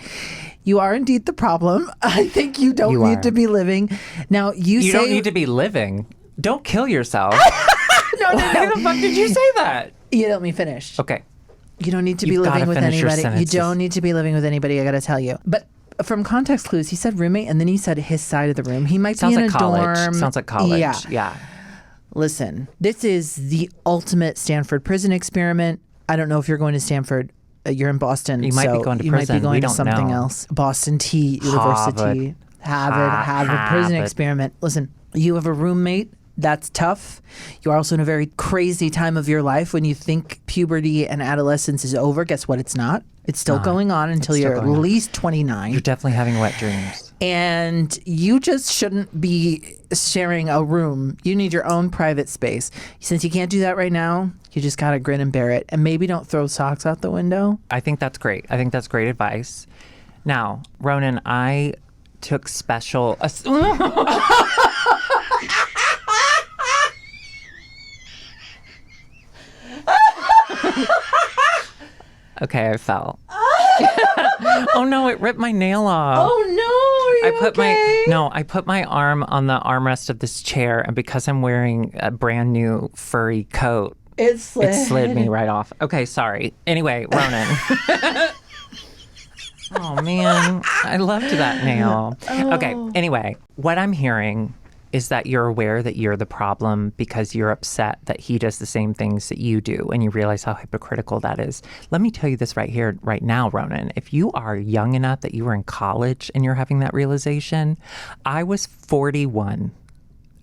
you are indeed the problem. I think you don't need to be living. Now, you don't need to be living. Don't kill yourself. Why the fuck did you say that? You let me finish. Okay. You don't need to be living with anybody. You don't need need to be living with anybody, I got to tell you. But from context clues, he said roommate and then he said his side of the room. He might be in a dorm. Sounds like college. Yeah. Listen, this is the ultimate Stanford prison experiment. I don't know if you're going to Stanford. You're in Boston. You might be going to you prison. Might be going We to don't something know. else. Boston T University. Harvard prison experiment. Listen, you have a roommate. That's tough. You are also in a very crazy time of your life when you think puberty and adolescence is over. Guess what? It's not. It's still going on until you're at least 29. You're definitely having wet dreams. And you just shouldn't be sharing a room. You need your own private space. Since you can't do that right now, you just got to grin and bear it. And maybe don't throw socks out the window. I think that's great. I think that's great advice. Now, Ronan, I took special... Okay, I fell. Oh no, it ripped my nail off. Oh no, are you okay? I put my arm on the armrest of this chair, and because I'm wearing a brand new furry coat, it slid me right off. Okay, sorry. Anyway, Ronan. Oh man, I loved that nail. Okay, anyway, what I'm hearing is that you're aware that you're the problem because you're upset that he does the same things that you do, and you realize how hypocritical that is. Let me tell you this right here, right now, Ronan. If you are young enough that you were in college and you're having that realization, I was 41,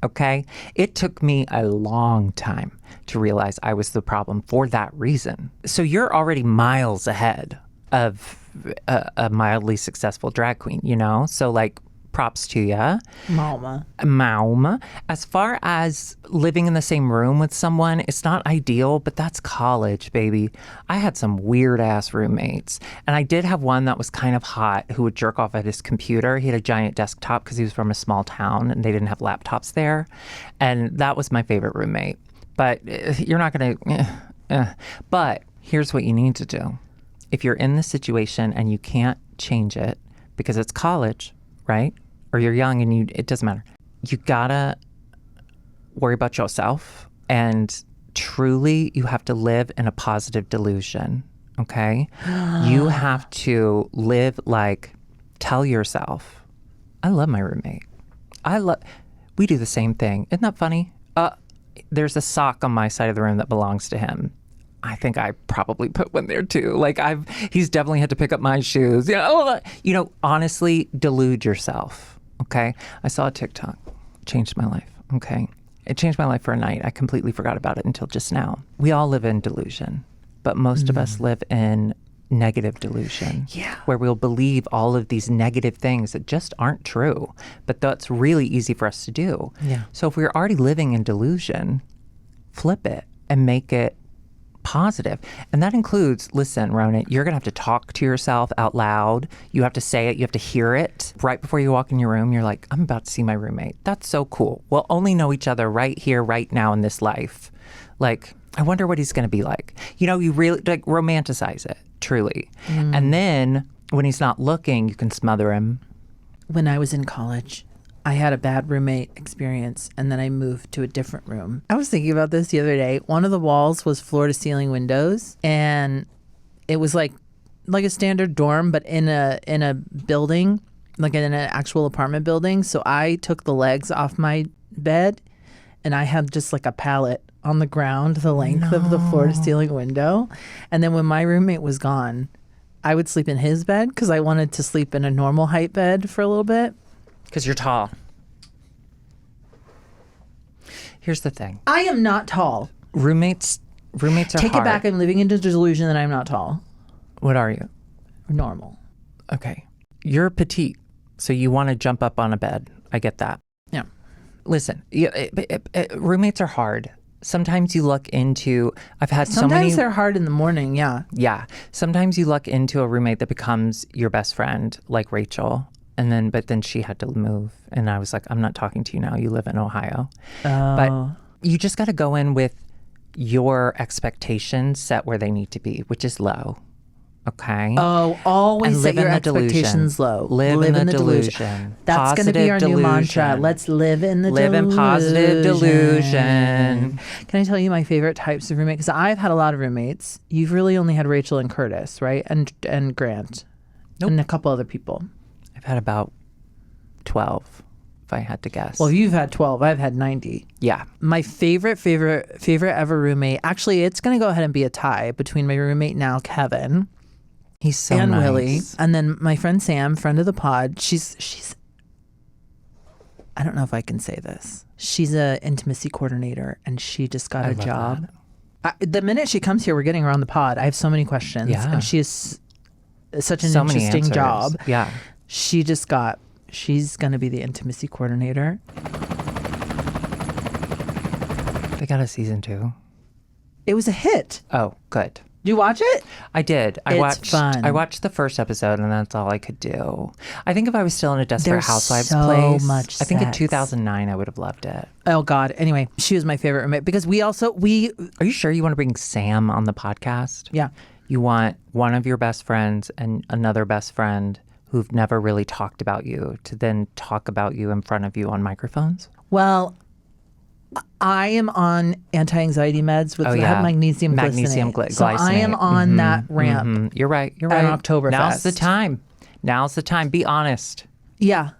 okay? It took me a long time to realize I was the problem for that reason. So you're already miles ahead of a mildly successful drag queen, you know? So like, props to ya. Mauma. As far as living in the same room with someone, it's not ideal, but that's college, baby. I had some weird ass roommates, and I did have one that was kind of hot who would jerk off at his computer. He had a giant desktop because he was from a small town and they didn't have laptops there. And that was my favorite roommate. But you're not going to... But here's what you need to do. If you're in this situation and you can't change it because it's college, right? Or you're young and it doesn't matter. You gotta worry about yourself, and truly you have to live in a positive delusion, okay? You have to live like, tell yourself, I love my roommate. We do the same thing. Isn't that funny? There's a sock on my side of the room that belongs to him. I think I probably put one there too. Like he's definitely had to pick up my shoes. Honestly, delude yourself. Okay. I saw a TikTok, changed my life. Okay. It changed my life for a night. I completely forgot about it until just now. We all live in delusion, but most of us live in negative delusion. Yeah. Where we'll believe all of these negative things that just aren't true. But that's really easy for us to do. Yeah. So if we're already living in delusion, flip it and make it positive. And that includes, listen, Ronan, you're going to have to talk to yourself out loud. You have to say it. You have to hear it. Right before you walk in your room, you're like, I'm about to see my roommate. That's so cool. We'll only know each other right here, right now in this life. Like, I wonder what he's going to be like. You know, you really like romanticize it, truly. And then when he's not looking, you can smother him. When I was in college, I had a bad roommate experience, and then I moved to a different room. I was thinking about this the other day. One of the walls was floor to ceiling windows, and it was like a standard dorm, but in a building, like in an actual apartment building. So I took the legs off my bed, and I had just like a pallet on the ground, the length of the floor to ceiling window. And then when my roommate was gone, I would sleep in his bed because I wanted to sleep in a normal height bed for a little bit. Because you're tall. Here's the thing. I am not tall. Roommates are Take hard. it back. I'm living into delusion that I'm not tall. What are you? Normal. Okay. You're petite, so you want to jump up on a bed. I get that. Yeah. Listen, roommates are hard. Sometimes you luck into, I've had so many. Sometimes they're hard in the morning, yeah. Yeah. Sometimes you luck into a roommate that becomes your best friend, like Rachel. But then she had to move. And I was like, I'm not talking to you now. You live in Ohio. But you just got to go in with your expectations set where they need to be, which is low. Okay? Oh, always set your expectations low. Live in the delusion. That's going to be our new mantra. Let's live in the delusion. Live in positive delusion. Can I tell you my favorite types of roommates? Because I've had a lot of roommates. You've really only had Rachel and Curtis, right? And Grant. Nope. And a couple other people. I've had about 12, if I had to guess. Well, you've had 12. I've had 90. Yeah. My favorite ever roommate. Actually, it's going to go ahead and be a tie between my roommate now, Kevin. He's so and nice. Willie. And then my friend Sam, friend of the pod. She's I don't know if I can say this. She's an intimacy coordinator, and she just got a job. The minute she comes here, we're getting her on the pod. I have so many questions. Yeah. And she is such an So many interesting answers. job. Yeah. She's going to be the intimacy coordinator. They got a season 2. It was a hit. Oh, good. Did you watch it? I did. It's fun. I watched the first episode, and that's all I could do. I think if I was still in a Desperate There's Housewives so place, much I think in sex. 2009 I would have loved it. Oh, God. Anyway, she was my favorite roommate because we Are you sure you want to bring Sam on the podcast? yeah. You want one of your best friends and another best friend who've never really talked about you to then talk about you in front of you on microphones? Well, I am on anti-anxiety meds with I have magnesium glycinate. So I am on that ramp. You're right. You're right. On Oktoberfest. Now's the time. Now's the time. Be honest. Yeah.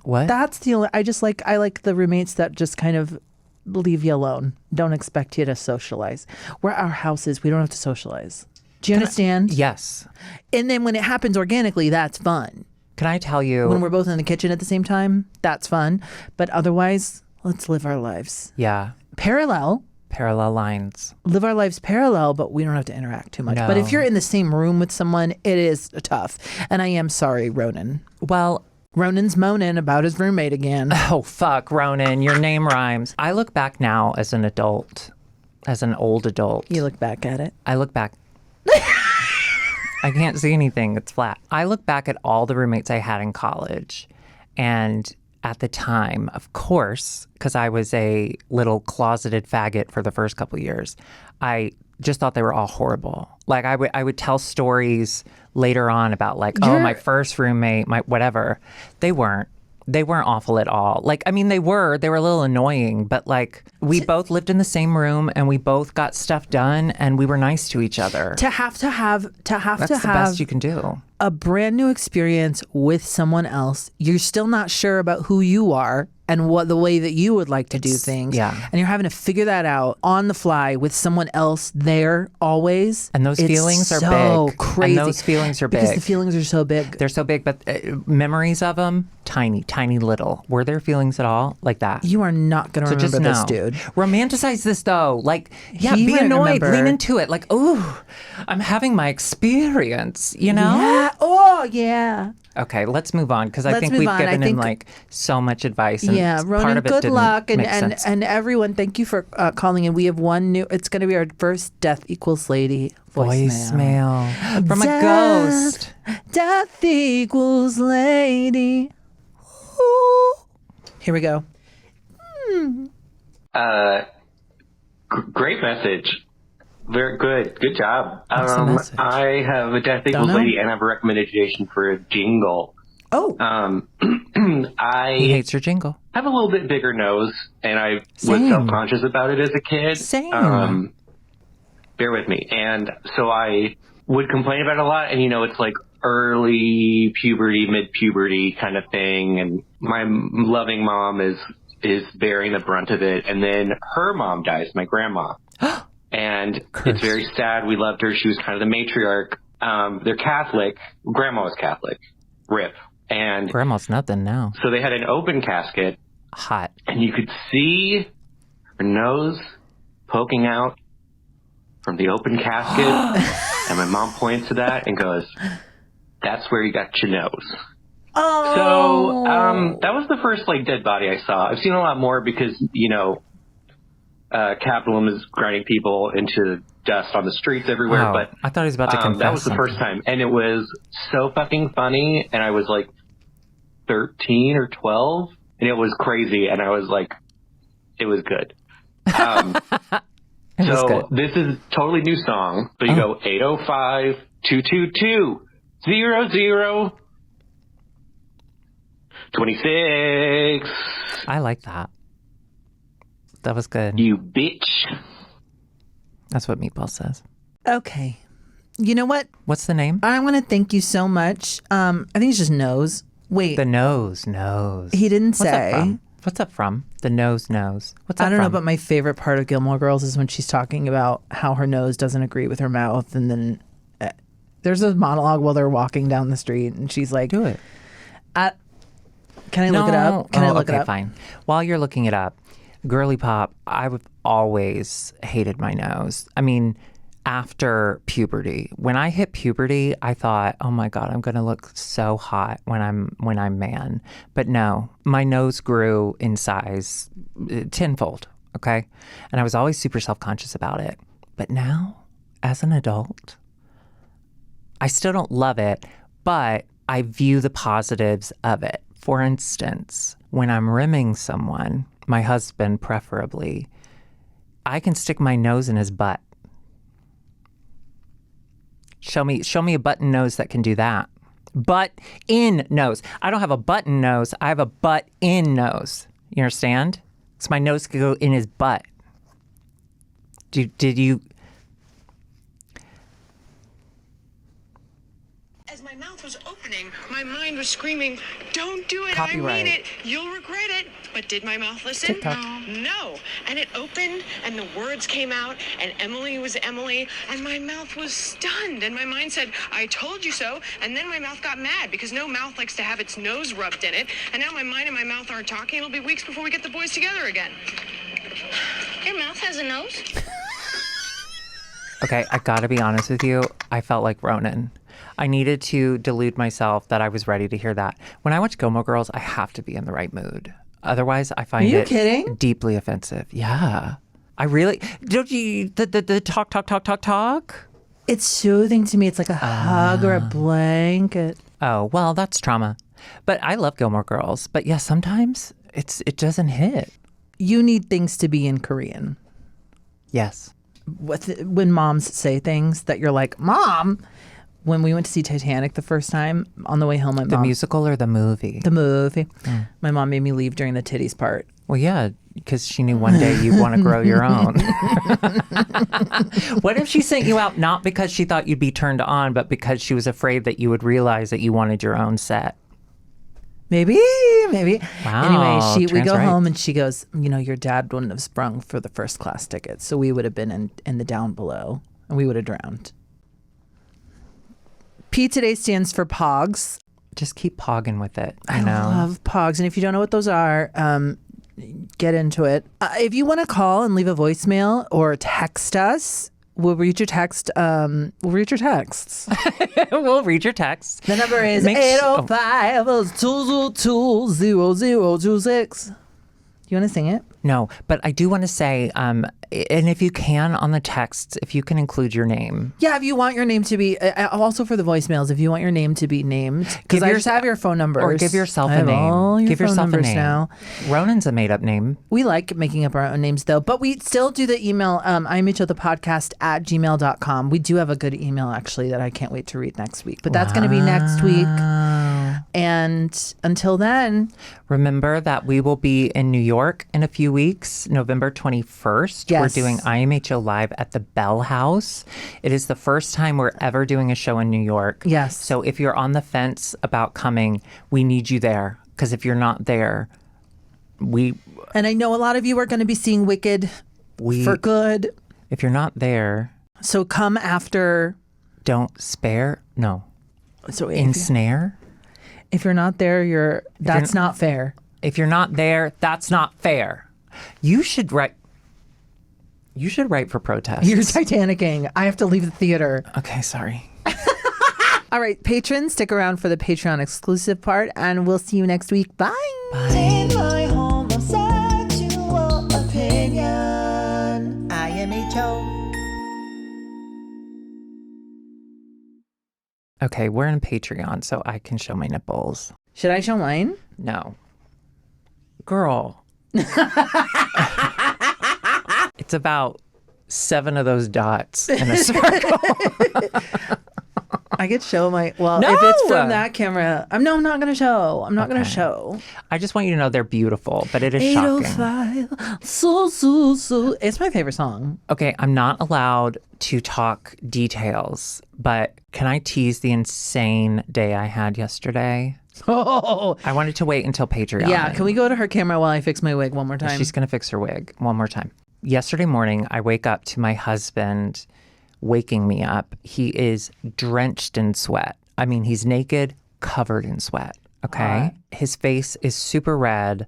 What? That's the only, I like the roommates that just kind of leave you alone. Don't expect you to socialize. Where our house is, we don't have to socialize. Do you understand? Yes. And then when it happens organically, that's fun. Can I tell you? When we're both in the kitchen at the same time, that's fun. But otherwise, let's live our lives. Yeah. Parallel lines. Live our lives parallel, but we don't have to interact too much. No. But if you're in the same room with someone, it is tough. And I am sorry, Ronan. Well, Ronan's moaning about his roommate again. Oh, fuck, Ronan. Your name rhymes. I look back now as an adult, as an old adult. You look back at it. I look back. I can't see anything. It's flat. I look back at all the roommates I had in college. And at the time, of course, because I was a little closeted faggot for the first couple of years, I just thought they were all horrible. Like I would tell stories later on about like, oh, my first roommate, my whatever. They weren't awful at all. Like, I mean, they were a little annoying, but like we both lived in the same room and we both got stuff done and we were nice to each other. That's the best you can do. a brand new experience with someone else. You're still not sure about who you are and what the way that you would like to do things. Yeah. And you're having to figure that out on the fly with someone else there always. And those feelings are so big. Crazy. And those feelings are big. Because the feelings are so big. They're so big, but memories of them, tiny, tiny little. Were there feelings at all like that? You are not going to remember this, know. dude. Romanticize this, though. Like, yeah, He be might annoyed. remember. Lean into it. Like, ooh, I'm having my experience, you know? Yeah. Oh, yeah. Okay, let's move on because I Let's think move we've on. given I him think- like so much advice. And Yeah, part Ronan, of it good didn't luck. make sense. And everyone, thank you for calling in. We have one new, it's going to be our first Death Equals Lady voicemail. From a Death, ghost. Death Equals Lady. Ooh. Here we go. Great message. Very good. Good job. What's the message? I have a Death Equals know. Lady and I have a recommendation for a jingle. Oh. I He hates your jingle. have a little bit bigger nose and I was Same. self-conscious about it as a kid. Same. Bear with me. And so I would complain about it a lot. And, you know, it's like early puberty, mid-puberty kind of thing. And my loving mom is bearing the brunt of it. And then her mom dies, my grandma. And it's very sad. We loved her. She was kind of the matriarch. They're Catholic. Grandma was Catholic. RIP. And Grandma's nothing now. so they had an open casket. Hot. And you could see her nose poking out from the open casket. And my mom points to that and goes, "That's where you got your nose." Oh. So that was the first like dead body I saw. I've seen a lot more because, you know, capitalism is grinding people into dust on the streets everywhere. Oh, But I thought he was about to confess that was the something. first time. And it was so fucking funny. And I was like 13 or 12. And it was crazy. And I was like, it was good. It was So good. this is totally new song. So you go 805-222-0026. I like that. That was good. You bitch. That's what Meatball says. Okay. You know what? What's the name? I want to thank you so much. I think it's just nose. Wait. The nose. He didn't What's that say. from? What's that from? The nose. What's that I don't know, from? but my favorite part of Gilmore Girls is when she's talking about how her nose doesn't agree with her mouth, and then there's a monologue while they're walking down the street, and she's like, Do it. Can I look it up? Can I look it up? Fine. While you're looking it up, girly pop, I've always hated my nose. I mean, after puberty, when I hit puberty, I thought, oh my God, I'm going to look so hot when I'm man. But no, my nose grew in size tenfold. Okay. And I was always super self-conscious about it. But now, as an adult, I still don't love it, but I view the positives of it. For instance, when I'm rimming someone, my husband preferably, I can stick my nose in his butt. Show me a button nose that can do that. Butt in nose. I don't have a button nose. I have a butt in nose. You understand? So my nose could go in his butt. Did you? As my mouth was opening, my mind was screaming, "Don't do it, Copyright. I mean it, you'll regret it." But did my mouth listen? TikTok. No. And it opened, and the words came out, and Emily was Emily, and my mouth was stunned, and my mind said, "I told you so," and then my mouth got mad, because no mouth likes to have its nose rubbed in it, and now my mind and my mouth aren't talking. It'll be weeks before we get the boys together again. Your mouth has a nose? Okay, I gotta be honest with you. I felt like Ronan. I needed to delude myself that I was ready to hear that. When I watch Gilmore Girls, I have to be in the right mood. Otherwise, I find you it kidding? deeply offensive. Yeah. I really, don't you, the talk. It's soothing to me. It's like a hug or a blanket. Oh, well, that's trauma. But I love Gilmore Girls. But yeah, sometimes it doesn't hit. You need things to be in Korean. Yes. When moms say things that you're like, Mom. When we went to see Titanic the first time, on the way home, my mom... The musical or the movie? The movie. My mom made me leave during the titties part. Well, yeah. because she knew one day you'd want to grow your own. What if she sent you out not because she thought you'd be turned on, but because she was afraid that you would realize that you wanted your own set? Maybe. Wow, Anyway, we go home and she goes, your dad wouldn't have sprung for the first class ticket, so we would have been in the down below, and we would have drowned. P today stands for POGs. Just keep pogging with it. I love POGs, and if you don't know what those are, get into it. If you want to call and leave a voicemail or text us, we'll read your text. We'll read your texts. We'll read your texts. The number is 805-222-0026. You want to sing it? No, but I do want to say, and if you can on the texts, if you can include your name. Yeah, if you want your name to be, also for the voicemails, if you want your name to be named, because I just have your phone numbers. Or give yourself a name. Give yourself a name. Now. Ronan's a made up name. We like making up our own names though, but we still do the email, IMHOthePodcast@gmail.com. We do have a good email actually that I can't wait to read next week, but that's going to be next week. And until then, remember that we will be in New York in a few weeks, November 21st. Yes. We're doing IMHO Live at the Bell House. It is the first time we're ever doing a show in New York. Yes. So if you're on the fence about coming, we need you there. Because if you're not there, And I know a lot of you are going to be seeing Wicked for good. If you're not there. So come after. Don't spare. No. So ensnare. If you're not there, that's not fair. If you're not there, that's not fair. You should write for protests. You're Titanicing. I have to leave the theater. Okay, sorry. All right, patrons, stick around for the Patreon exclusive part, and we'll see you next week. Bye. Bye. My homosexual opinion. IMHO. Okay, we're in Patreon, so I can show my nipples. Should I show mine? No. Girl. It's about 7 of those dots in a circle. I could show my... Well, No! if it's from that camera... I'm not going to show. I'm not going to show. I just want you to know they're beautiful, but it is shocking. 805, so. It's my favorite song. Okay, I'm not allowed to talk details, but can I tease the insane day I had yesterday? Oh. I wanted to wait until Patreon. Yeah, can we go to her camera while I fix my wig one more time? She's going to fix her wig one more time. Yesterday morning, I wake up to my husband waking me up. He is drenched in sweat. I mean, he's naked, covered in sweat. Okay. His face is super red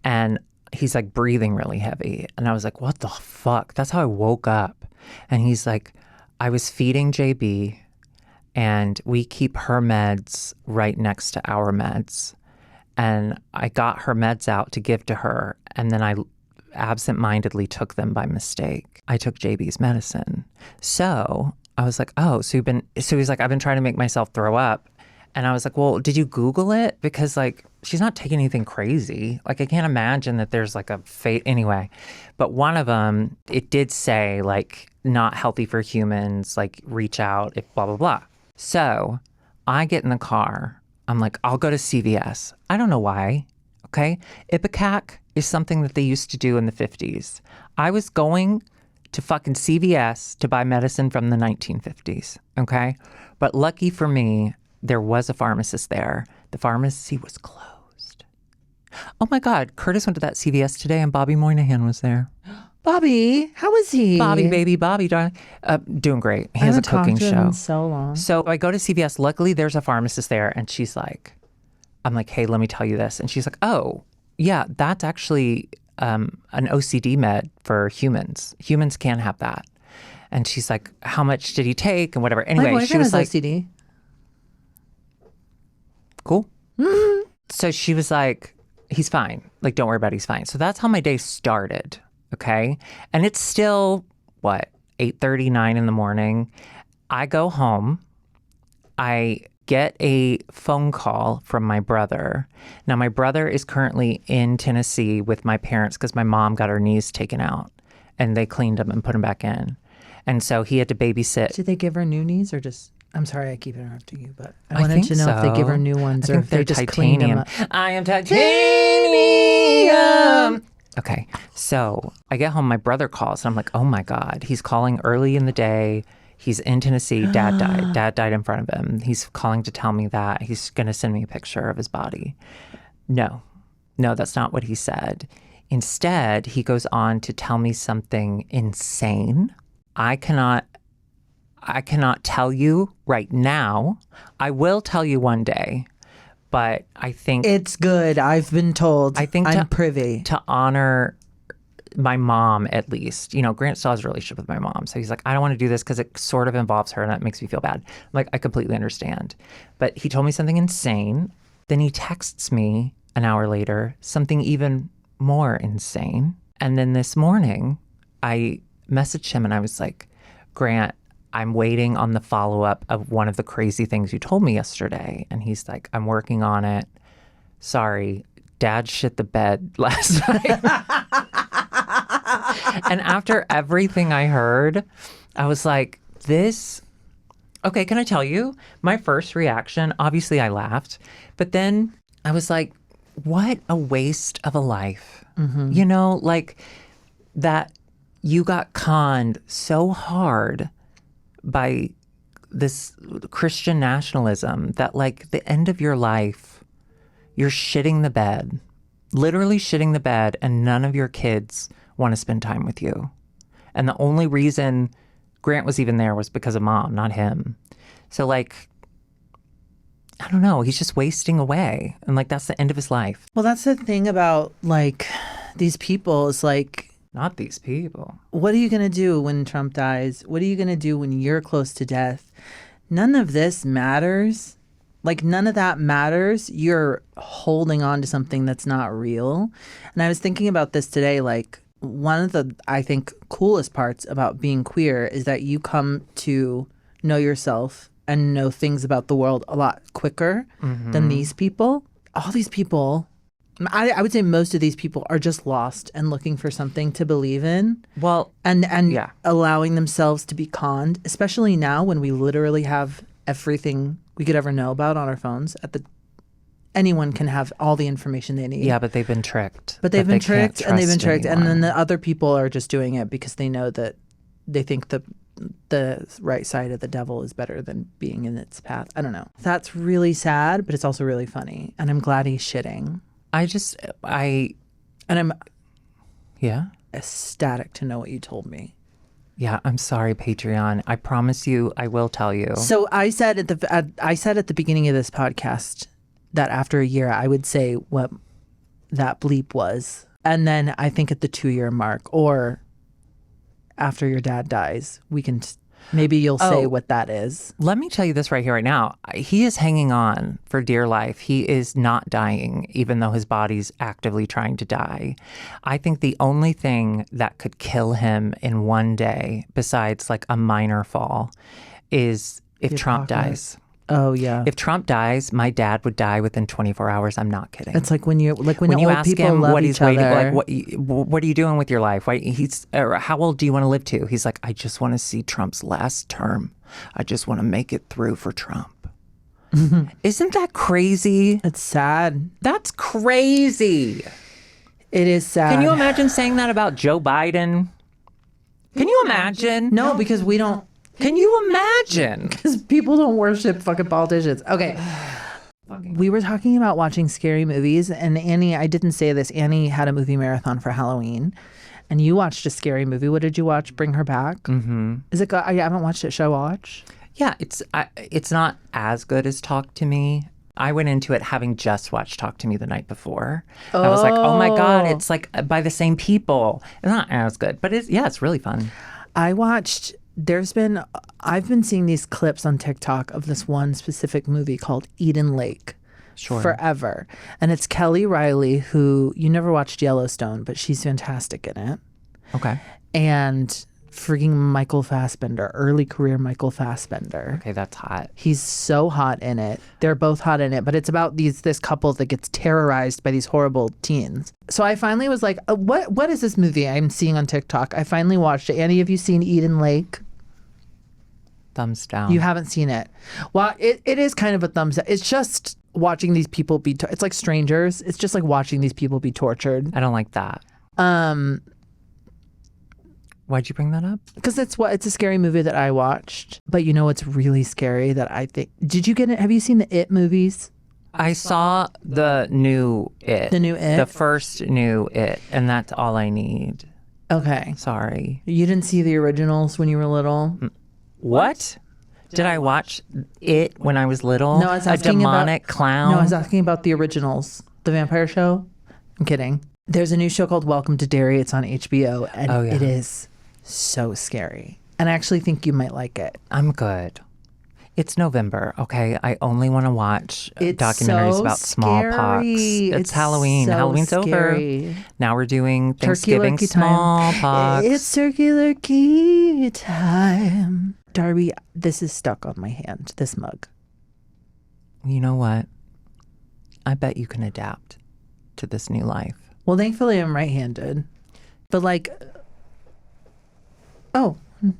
and he's like breathing really heavy. And I was like, what the fuck? That's how I woke up. And he's like, I was feeding JB and we keep her meds right next to our meds. And I got her meds out to give to her. And then I absentmindedly took them by mistake. I took JB's medicine. So I was like, oh, so he's like, I've been trying to make myself throw up. And I was like, well, did you Google it? Because like, she's not taking anything crazy. Like, I can't imagine that there's like a fate anyway. But one of them, it did say like, not healthy for humans, like reach out if blah, blah, blah. So I get in the car. I'm like, I'll go to CVS. I don't know why. Okay. Ipecac is something that they used to do in the 50s. I was going to fucking CVS to buy medicine from the 1950s. Okay. But lucky for me, there was a pharmacist there. The pharmacy was closed. Oh my God. Curtis went to that CVS today and Bobby Moynihan was there. Bobby, how is he? Bobby, baby, Bobby, darling. Doing great. He has a cooking show. In so long. So I go to CVS. Luckily, there's a pharmacist there. And she's like, I'm like, hey, let me tell you this. And she's like, oh, yeah, that's actually an OCD med for humans. Humans can have that. And she's like, how much did he take? And whatever. Anyway, she was like, OCD. Cool. So she was like, he's fine. Like, don't worry about it. He's fine. So that's how my day started. Okay. And it's still, 8:30, 9 in the morning. I go home. I get a phone call from my brother. Now, my brother is currently in Tennessee with my parents because my mom got her knees taken out and they cleaned them and put them back in. And so he had to babysit. Did they give her new knees or just... I'm sorry I keep interrupting you, but I wanted to know if they give her new ones or if they just cleaned them up. I am titanium. Okay. So I get home, my brother calls, and I'm like, oh my God, he's calling early in the day. He's in Tennessee. Dad died. Dad died in front of him. He's calling to tell me that. He's going to send me a picture of his body. No, that's not what he said. Instead, he goes on to tell me something insane. I cannot tell you right now. I will tell you one day, but I think it's good. I've been told. I think I'm privy to honor my mom, at least. You know, Grant still has a relationship with my mom, so he's like, I don't want to do this because it sort of involves her, and that makes me feel bad. I'm like, I completely understand, but he told me something insane. Then he texts me an hour later something even more insane, and then this morning I messaged him and I was like, Grant, I'm waiting on the follow-up of one of the crazy things you told me yesterday. And he's like, I'm working on it. Sorry, Dad shit the bed last night. And after everything I heard, I was like, okay, can I tell you? My first reaction, obviously I laughed, but then I was like, what a waste of a life. Mm-hmm. You know, like that you got conned so hard by this Christian nationalism that like the end of your life, you're shitting the bed, literally shitting the bed, and none of your kids want to spend time with you. And the only reason Grant was even there was because of Mom, not him. So like, I don't know, he's just wasting away. And like, that's the end of his life. Well, that's the thing about like these people is like, not these people. What are you going to do when Trump dies? What are you going to do when you're close to death? None of this matters. Like, none of that matters. You're holding on to something that's not real. And I was thinking about this today. Like, one of the, I think, coolest parts about being queer is that you come to know yourself and know things about the world a lot quicker than these people. All these people, I would say most of these people are just lost and looking for something to believe in. Well, and yeah, allowing themselves to be conned, especially now when we literally have everything we could ever know about on our phones. Anyone can have all the information they need. Yeah, but they've been tricked. And they've been tricked, and then the other people are just doing it because they know that they think the right side of the devil is better than being in its path. I don't know. That's really sad, but it's also really funny. And I'm glad he's shitting. I'm ecstatic to know what you told me. Yeah, I'm sorry, Patreon. I promise you, I will tell you. So I said at the beginning of this podcast that after a year, I would say what that bleep was, and then I think at the 2-year mark, or after your dad dies, we can. Maybe you'll say what that is. Let me tell you this right here, right now. He is hanging on for dear life. He is not dying, even though his body's actively trying to die. I think the only thing that could kill him in one day, besides like a minor fall, is if Trump dies. Oh yeah. If Trump dies, my dad would die within 24 hours. I'm not kidding. It's like when you you old ask people him love what each he's waiting, other. like what are you doing with your life? How old do you want to live to? He's like, I just want to see Trump's last term. I just want to make it through for Trump. Isn't that crazy? It's sad. That's crazy. It is sad. Can you imagine saying that about Joe Biden? Can you imagine? No, because we don't. Can you imagine? Because people don't worship fucking politicians. Okay. We were talking about watching scary movies, and Annie, I didn't say this, Annie had a movie marathon for Halloween, and you watched a scary movie. What did you watch? Bring Her Back? Mm-hmm. Is it good? I haven't watched it. Should I watch? Yeah, it's not as good as Talk to Me. I went into it having just watched Talk to Me the night before. I was like, oh my God, it's like by the same people. It's not as good, but it's really fun. I've been seeing these clips on TikTok of this one specific movie called Eden Lake forever. And it's Kelly Riley, who, you never watched Yellowstone, but she's fantastic in it. Okay. And freaking Michael Fassbender, early career Michael Fassbender. Okay, that's hot. He's so hot in it. They're both hot in it, but it's about this couple that gets terrorized by these horrible teens. So I finally was like, what is this movie I'm seeing on TikTok? I finally watched it. Annie, have you seen Eden Lake? Thumbs down. You haven't seen it. Well, it is kind of a thumbs up. It's just watching these people it's like Strangers. It's just like watching these people be tortured. I don't like that. Why'd you bring that up? Because it's a scary movie that I watched. But you know what's really scary that I think... Did you get it? Have you seen the It movies? I saw the new It. The new It? The first new It, and that's all I need. Okay. Sorry. You didn't see the originals when you were little? What? Did I watch It when I was little? No, I was asking a demonic clown? No, I was asking about the originals. The vampire show? I'm kidding. There's a new show called Welcome to Derry. It's on HBO, and it is so scary. And I actually think you might like it. I'm good. It's November, okay? I only want to watch It's documentaries so about smallpox. scary. It's Halloween. so Halloween's scary. over. Now we're doing Turkey Thanksgiving lurkey time. smallpox. It's circular key time. Darby, this is stuck on my hand, this mug. You know what? I bet you can adapt to this new life. Well, thankfully I'm right-handed. But like, oh,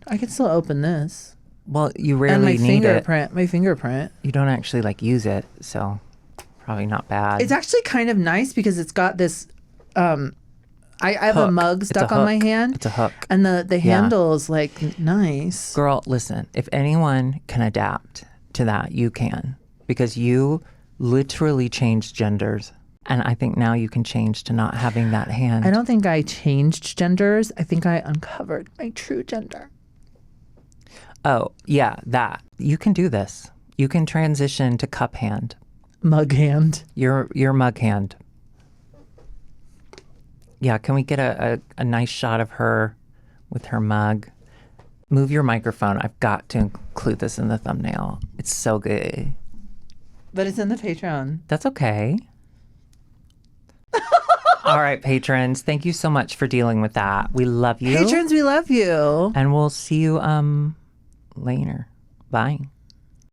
I can still open this. Well, you And rarely need it. my fingerprint. You don't actually use it, so probably not bad. It's actually kind of nice because it's got this, I have a Hook. mug It's a stuck on my hook. hand. It's a hook. And the handle is like nice. Girl, listen, if anyone can adapt to that, you can. Because you literally changed genders. And I think now you can change to not having that hand. I don't think I changed genders. I think I uncovered my true gender. Oh, yeah, that. You can do this. You can transition to cup hand. Mug hand. Your mug hand. Yeah, can we get a nice shot of her with her mug? Move your microphone. I've got to include this in the thumbnail. It's so good. But it's in the Patreon. That's okay. All right, patrons. Thank you so much for dealing with that. We love you. Patrons, we love you. And we'll see you later. Bye.